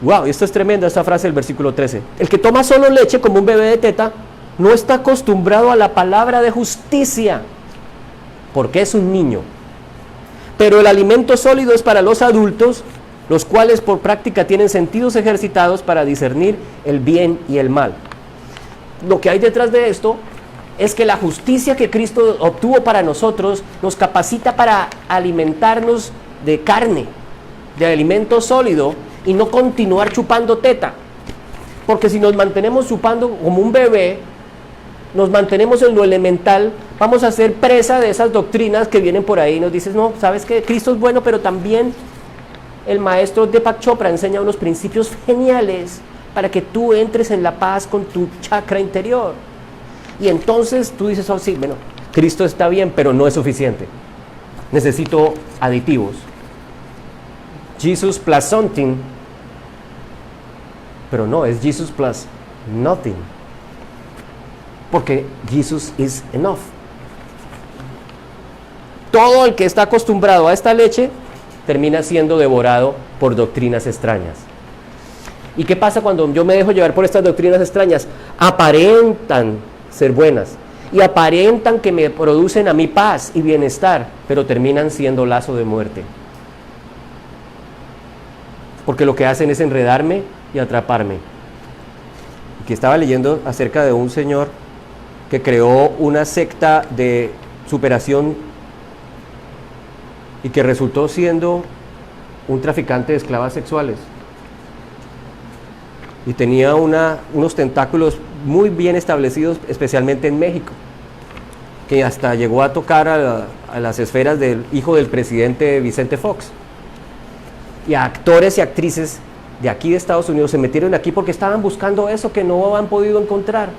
Speaker 3: wow, esto es tremenda esta frase del versículo 13, el que toma solo leche como un bebé de teta no está acostumbrado a la palabra de justicia, porque es un niño, pero el alimento sólido es para los adultos, los cuales por práctica tienen sentidos ejercitados para discernir el bien y el mal. Lo que hay detrás de esto es que la justicia que Cristo obtuvo para nosotros nos capacita para alimentarnos de carne, de alimento sólido y no continuar chupando teta. Porque si nos mantenemos chupando como un bebé, nos mantenemos en lo elemental, vamos a ser presa de esas doctrinas que vienen por ahí y nos dicen, no, sabes que Cristo es bueno, pero también el maestro Deepak Chopra enseña unos principios geniales para que tú entres en la paz con tu chakra interior. Y entonces tú dices, oh sí, bueno, Cristo está bien, pero no es suficiente. Necesito aditivos. Jesus plus something, pero no, es Jesus plus nothing. Porque Jesus is enough. Todo el que está acostumbrado a esta leche termina siendo devorado por doctrinas extrañas. ¿Y qué pasa cuando yo me dejo llevar por estas doctrinas extrañas? Aparentan ser buenas y aparentan que me producen a mí paz y bienestar, pero terminan siendo lazo de muerte. Porque lo que hacen es enredarme y atraparme. Aquí estaba leyendo acerca de un señor que creó una secta de superación y que resultó siendo un traficante de esclavas sexuales. Y tenía unos tentáculos muy bien establecidos, especialmente en México, que hasta llegó a tocar a las esferas del hijo del presidente Vicente Fox. Y a actores y actrices de aquí de Estados Unidos se metieron aquí porque estaban buscando eso que no han podido encontrar.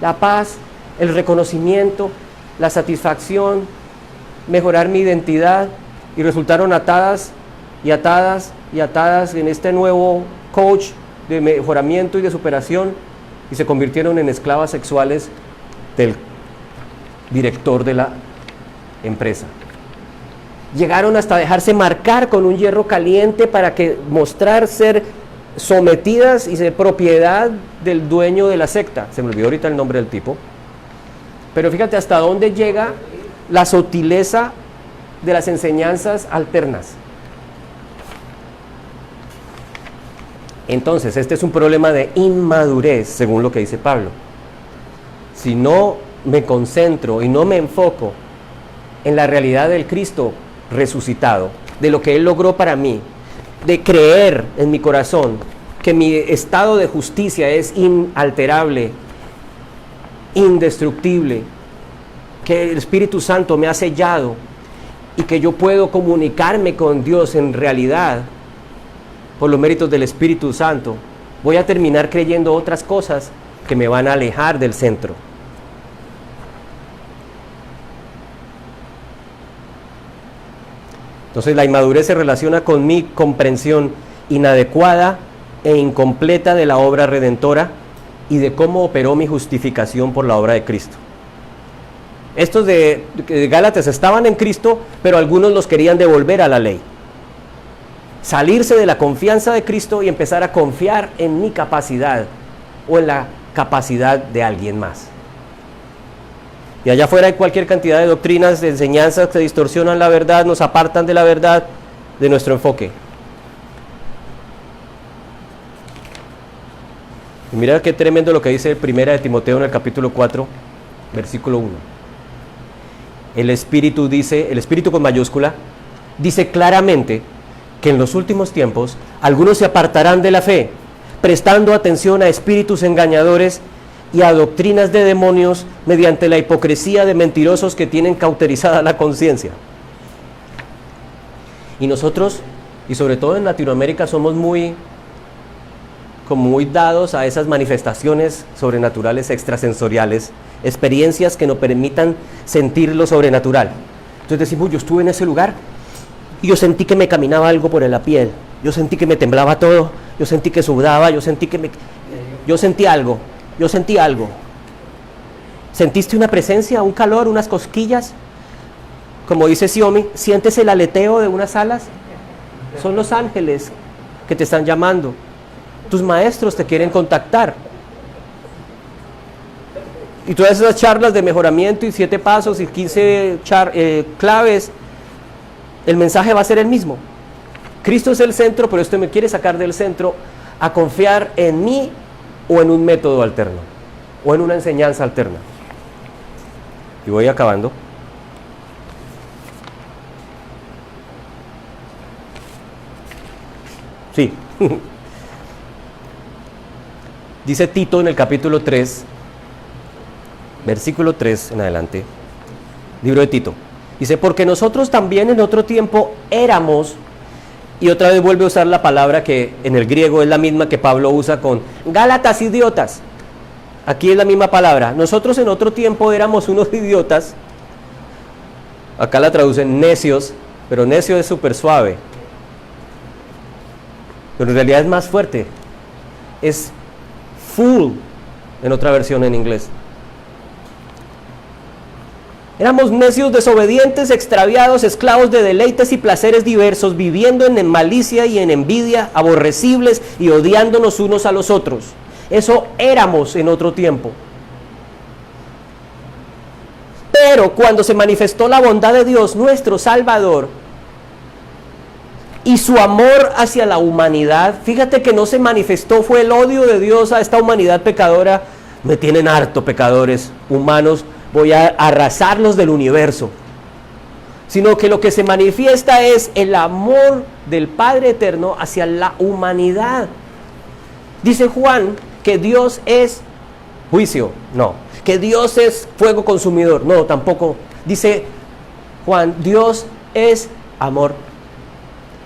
Speaker 3: La paz, el reconocimiento, la satisfacción, mejorar mi identidad, y resultaron atadas y atadas y atadas en este nuevo coach de mejoramiento y de superación y se convirtieron en esclavas sexuales del director de la empresa. Llegaron hasta dejarse marcar con un hierro caliente para que mostrar ser sometidas y ser propiedad del dueño de la secta. Se me olvidó ahorita el nombre del tipo. Pero fíjate hasta dónde llega la sutileza de las enseñanzas alternas. Entonces, este es un problema de inmadurez, según lo que dice Pablo. Si no me concentro y no me enfoco en la realidad del Cristo resucitado, de lo que Él logró para mí, de creer en mi corazón que mi estado de justicia es inalterable, indestructible, que el Espíritu Santo me ha sellado y que yo puedo comunicarme con Dios en realidad por los méritos del Espíritu Santo, voy a terminar creyendo otras cosas que me van a alejar del centro. Entonces la inmadurez se relaciona con mi comprensión inadecuada e incompleta de la obra redentora y de cómo operó mi justificación por la obra de Cristo. Estos de Gálatas estaban en Cristo, pero algunos los querían devolver a la ley. Salirse de la confianza de Cristo y empezar a confiar en mi capacidad o en la capacidad de alguien más. Y allá afuera hay cualquier cantidad de doctrinas, de enseñanzas que distorsionan la verdad, nos apartan de la verdad, de nuestro enfoque. Y mira qué tremendo lo que dice 1 de Timoteo en el capítulo 4, versículo 1. El Espíritu dice, el Espíritu con mayúscula, dice claramente que en los últimos tiempos algunos se apartarán de la fe, prestando atención a espíritus engañadores y a doctrinas de demonios mediante la hipocresía de mentirosos que tienen cauterizada la conciencia. Y nosotros, y sobre todo en Latinoamérica, somos muy dados a esas manifestaciones sobrenaturales extrasensoriales, experiencias que nos permitan sentir lo sobrenatural. Entonces decimos, yo estuve en ese lugar y yo sentí que me caminaba algo por la piel, yo sentí que me temblaba todo, yo sentí que sudaba, yo sentí algo. ¿Sentiste una presencia, un calor, unas cosquillas? Como dice Xiaomi, ¿sientes el aleteo de unas alas? Son los ángeles que te están llamando. Tus maestros te quieren contactar. Y todas esas charlas de mejoramiento y 7 pasos y 15 claves, el mensaje va a ser el mismo. Cristo es el centro, pero esto me quiere sacar del centro a confiar en mí o en un método alterno, o en una enseñanza alterna. Y voy acabando. Sí. Dice Tito en el capítulo 3, versículo 3 en adelante, libro de Tito. Dice, porque nosotros también en otro tiempo éramos, y otra vez vuelve a usar la palabra que en el griego es la misma que Pablo usa con Gálatas idiotas. Aquí es la misma palabra. Nosotros en otro tiempo éramos unos idiotas. Acá la traducen necios, pero necio es súper suave. Pero en realidad es más fuerte. Es fool en otra versión en inglés. Éramos necios, desobedientes, extraviados, esclavos de deleites y placeres diversos, viviendo en malicia y en envidia, aborrecibles y odiándonos unos a los otros. Eso éramos en otro tiempo. Pero cuando se manifestó la bondad de Dios, nuestro Salvador, y su amor hacia la humanidad, fíjate que no se manifestó, fue el odio de Dios a esta humanidad pecadora. Me tienen harto pecadores humanos, voy a arrasarlos del universo. Sino que lo que se manifiesta es el amor del Padre Eterno hacia la humanidad. Dice Juan que Dios es juicio, no. Que Dios es fuego consumidor, no, tampoco. Dice Juan, Dios es amor.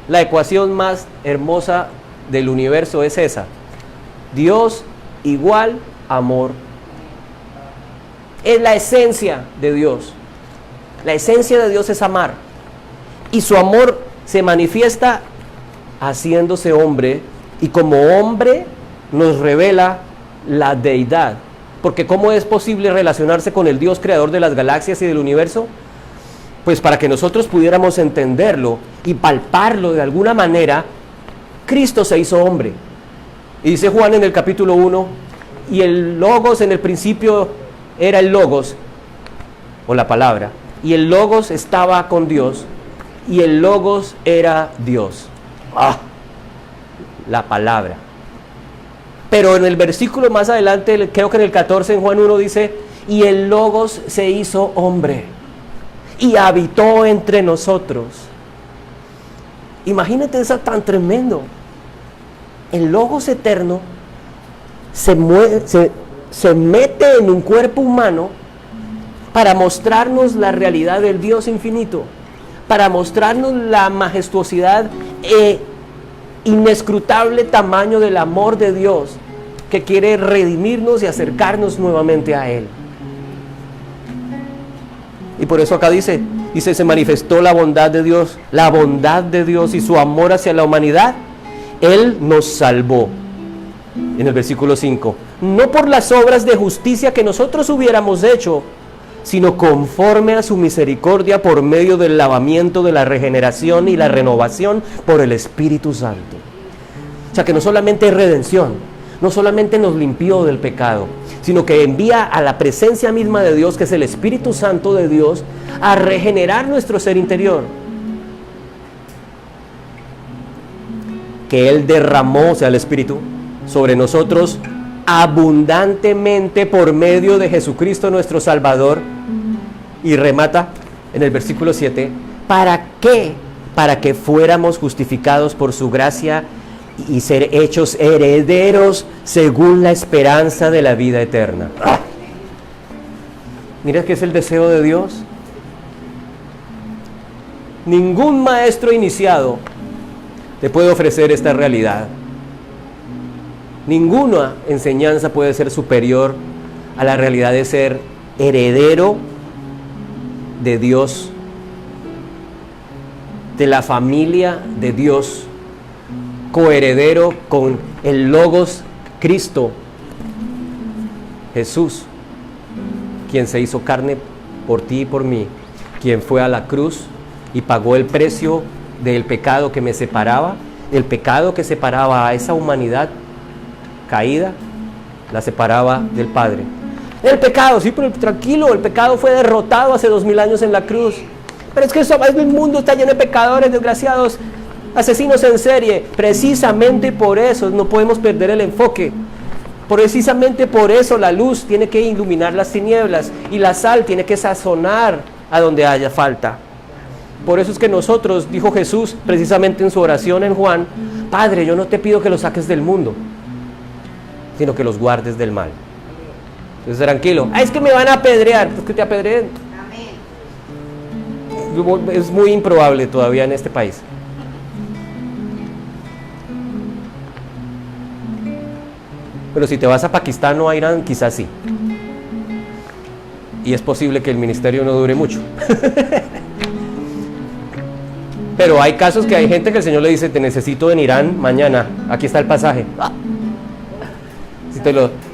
Speaker 3: La ecuación más hermosa del universo es esa. Dios igual amor. Es la esencia de Dios. La esencia de Dios es amar. Y su amor se manifiesta haciéndose hombre. Y como hombre nos revela la deidad. Porque ¿cómo es posible relacionarse con el Dios creador de las galaxias y del universo? Pues para que nosotros pudiéramos entenderlo y palparlo de alguna manera, Cristo se hizo hombre. Y dice Juan en el capítulo 1, y el Logos en el principio era el Logos, o la palabra, y el Logos estaba con Dios, y el Logos era Dios. La palabra. Pero en el versículo más adelante, creo que en el 14 en Juan 1 dice, y el Logos se hizo hombre y habitó entre nosotros. Imagínate eso tan tremendo. El Logos eterno se mete en un cuerpo humano para mostrarnos la realidad del Dios infinito, para mostrarnos la majestuosidad inescrutable tamaño del amor de Dios que quiere redimirnos y acercarnos nuevamente a Él. Y por eso acá dice, se manifestó la bondad de Dios y su amor hacia la humanidad. Él nos salvó. En el versículo 5, no por las obras de justicia que nosotros hubiéramos hecho, sino conforme a su misericordia por medio del lavamiento de la regeneración y la renovación por el Espíritu Santo. O sea que no solamente es redención, no solamente nos limpió del pecado, sino que envía a la presencia misma de Dios, que es el Espíritu Santo de Dios, a regenerar nuestro ser interior. Que Él derramó, o sea, el Espíritu, sobre nosotros abundantemente por medio de Jesucristo nuestro Salvador. Y remata en el versículo 7, ¿para qué? Para que fuéramos justificados por su gracia y ser hechos herederos según la esperanza de la vida eterna. ¡Ah! Mira que es el deseo de Dios. Ningún maestro iniciado te puede ofrecer esta realidad. Ninguna enseñanza puede ser superior a la realidad de ser heredero de Dios, de la familia de Dios, coheredero con el Logos Cristo, Jesús, quien se hizo carne por ti y por mí, quien fue a la cruz y pagó el precio del pecado que me separaba, el pecado que separaba a esa humanidad caída, la separaba del Padre. El pecado, sí, pero tranquilo, el pecado fue derrotado hace 2000 años en la cruz. Pero es que el mundo está lleno de pecadores, desgraciados, asesinos en serie. Precisamente por eso no podemos perder el enfoque. Precisamente por eso la luz tiene que iluminar las tinieblas y la sal tiene que sazonar a donde haya falta. Por eso es que nosotros, dijo Jesús precisamente en su oración en Juan, Padre, yo no te pido que los saques del mundo, sino que los guardes del mal. Entonces tranquilo, es que me van a apedrear, pues que te apedreen. Amén. Es muy improbable todavía en este país. Pero si te vas a Pakistán o a Irán, quizás sí. Y es posible que el ministerio no dure mucho. Pero hay casos que hay gente que el Señor le dice, te necesito en Irán mañana, aquí está el pasaje.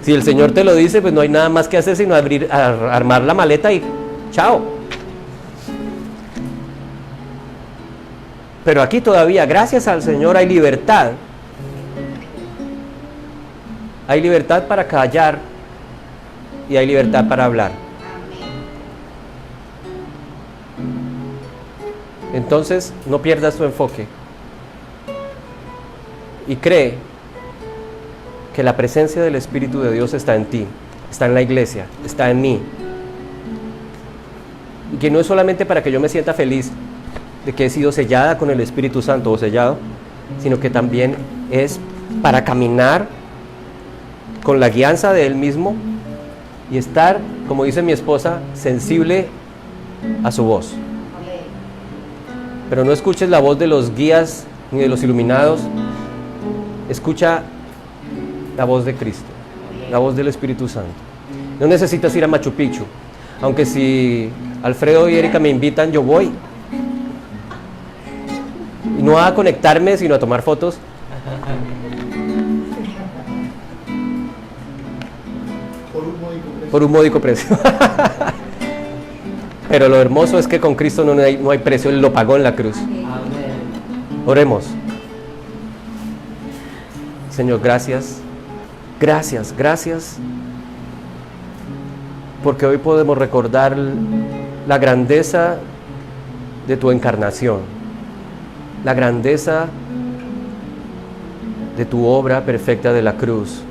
Speaker 3: Si el Señor te lo dice, pues no hay nada más que hacer sino armar la maleta y chao. Pero aquí todavía, gracias al Señor, hay libertad. Hay libertad para callar y hay libertad para hablar. Entonces, no pierdas tu enfoque y cree que la presencia del Espíritu de Dios está en ti, está en la iglesia, está en mí. Y que no es solamente para que yo me sienta feliz de que he sido sellada con el Espíritu Santo o sellado, sino que también es para caminar con la guianza de Él mismo y estar, como dice mi esposa, sensible a su voz. Pero no escuches la voz de los guías ni de los iluminados, escucha la voz de Cristo, la voz del Espíritu Santo. No necesitas ir a Machu Picchu, aunque si Alfredo y Erika me invitan, yo voy. Y no a conectarme, sino a tomar fotos. Por un módico precio. Pero lo hermoso es que con Cristo no hay precio, Él lo pagó en la cruz. Oremos. Señor, gracias. Gracias, gracias. Porque hoy podemos recordar la grandeza de tu encarnación, la grandeza de tu obra perfecta de la cruz.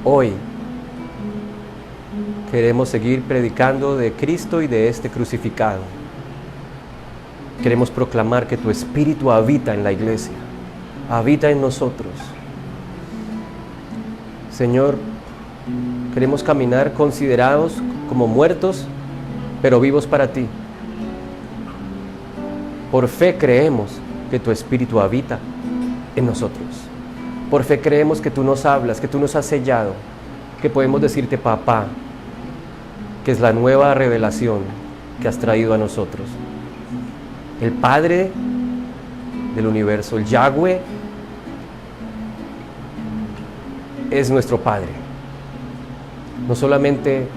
Speaker 3: Hoy queremos seguir predicando de Cristo y de este crucificado. Queremos proclamar que tu Espíritu habita en la iglesia, habita en nosotros. Señor, queremos caminar considerados como muertos, pero vivos para ti. Por fe creemos que tu Espíritu habita en nosotros. Por fe creemos que tú nos hablas, que tú nos has sellado, que podemos decirte papá, que es la nueva revelación que has traído a nosotros. El Padre del universo, el Yahweh, es nuestro Padre. No solamente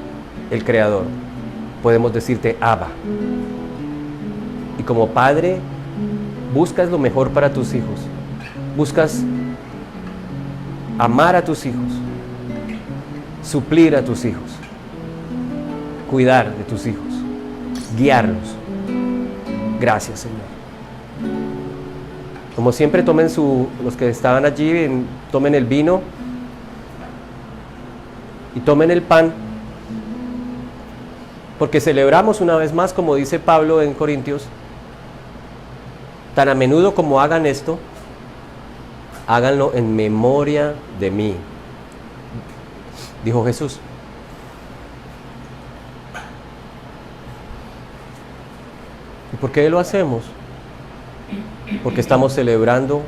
Speaker 3: el Creador, podemos decirte Abba. Y como Padre, buscas lo mejor para tus hijos. Buscas amar a tus hijos, suplir a tus hijos, cuidar de tus hijos, guiarlos. Gracias, Señor. Como siempre, tomen los que estaban allí, tomen el vino y tomen el pan, porque celebramos una vez más, como dice Pablo en Corintios, tan a menudo como hagan esto, háganlo en memoria de mí, dijo Jesús. ¿Y por qué lo hacemos? Porque estamos celebrando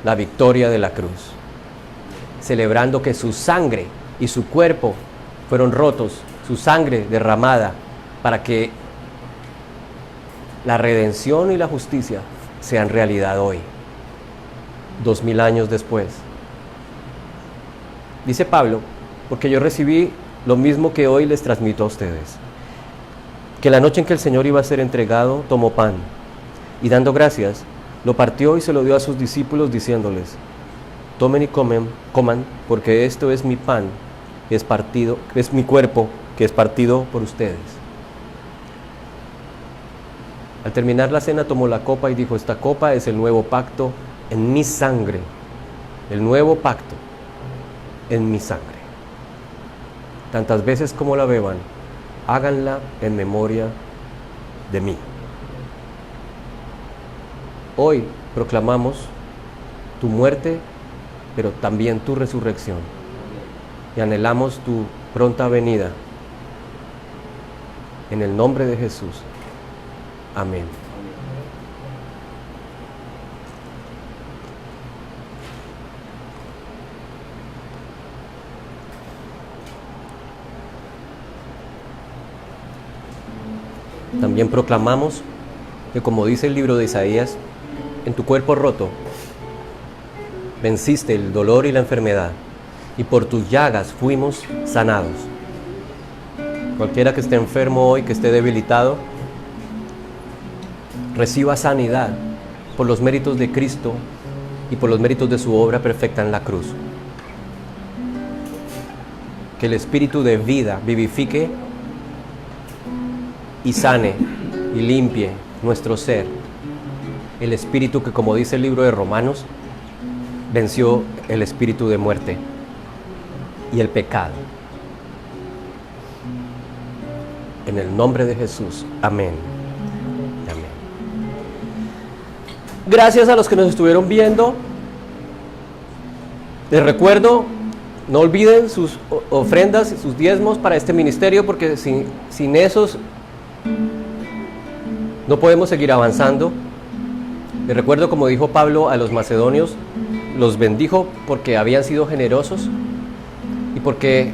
Speaker 3: la victoria de la cruz, celebrando que su sangre y su cuerpo fueron rotos, su sangre derramada para que la redención y la justicia sean realidad hoy, 2000 años después. Dice Pablo, porque yo recibí lo mismo que hoy les transmito a ustedes, que la noche en que el Señor iba a ser entregado, tomó pan, y dando gracias, lo partió y se lo dio a sus discípulos, diciéndoles: tomen y coman, porque esto es mi pan, que es partido, es mi cuerpo, que es partido por ustedes. Al terminar la cena, tomó la copa y dijo: esta copa es el nuevo pacto en mi sangre, el nuevo pacto en mi sangre. Tantas veces como la beban, háganla en memoria de mí. Hoy proclamamos tu muerte, pero también tu resurrección, y anhelamos tu pronta venida. En el nombre de Jesús. Amén. También proclamamos que, como dice el libro de Isaías, en tu cuerpo roto venciste el dolor y la enfermedad, y por tus llagas fuimos sanados. Cualquiera que esté enfermo hoy, que esté debilitado, reciba sanidad por los méritos de Cristo y por los méritos de su obra perfecta en la cruz. Que el Espíritu de vida vivifique y sane y limpie nuestro ser. El Espíritu que, como dice el libro de Romanos, venció el espíritu de muerte y el pecado. En el nombre de Jesús. Amén. Amén. Gracias a los que nos estuvieron viendo. Les recuerdo, no olviden sus ofrendas y sus diezmos para este ministerio, porque sin esos no podemos seguir avanzando. Les recuerdo, como dijo Pablo a los macedonios, los bendijo porque habían sido generosos y porque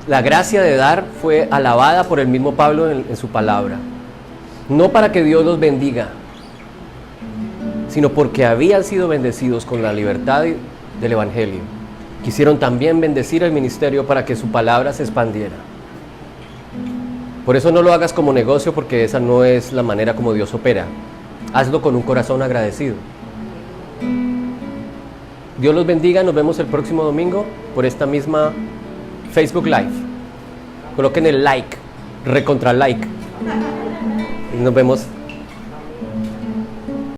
Speaker 3: la gracia de dar fue alabada por el mismo Pablo en su palabra. No para que Dios los bendiga, sino porque habían sido bendecidos con la libertad del Evangelio. Quisieron también bendecir el ministerio para que su palabra se expandiera. Por eso no lo hagas como negocio, porque esa no es la manera como Dios opera. Hazlo con un corazón agradecido. Dios los bendiga. Nos vemos el próximo domingo por esta misma Facebook Live. Coloquen el like, recontra like. Y nos vemos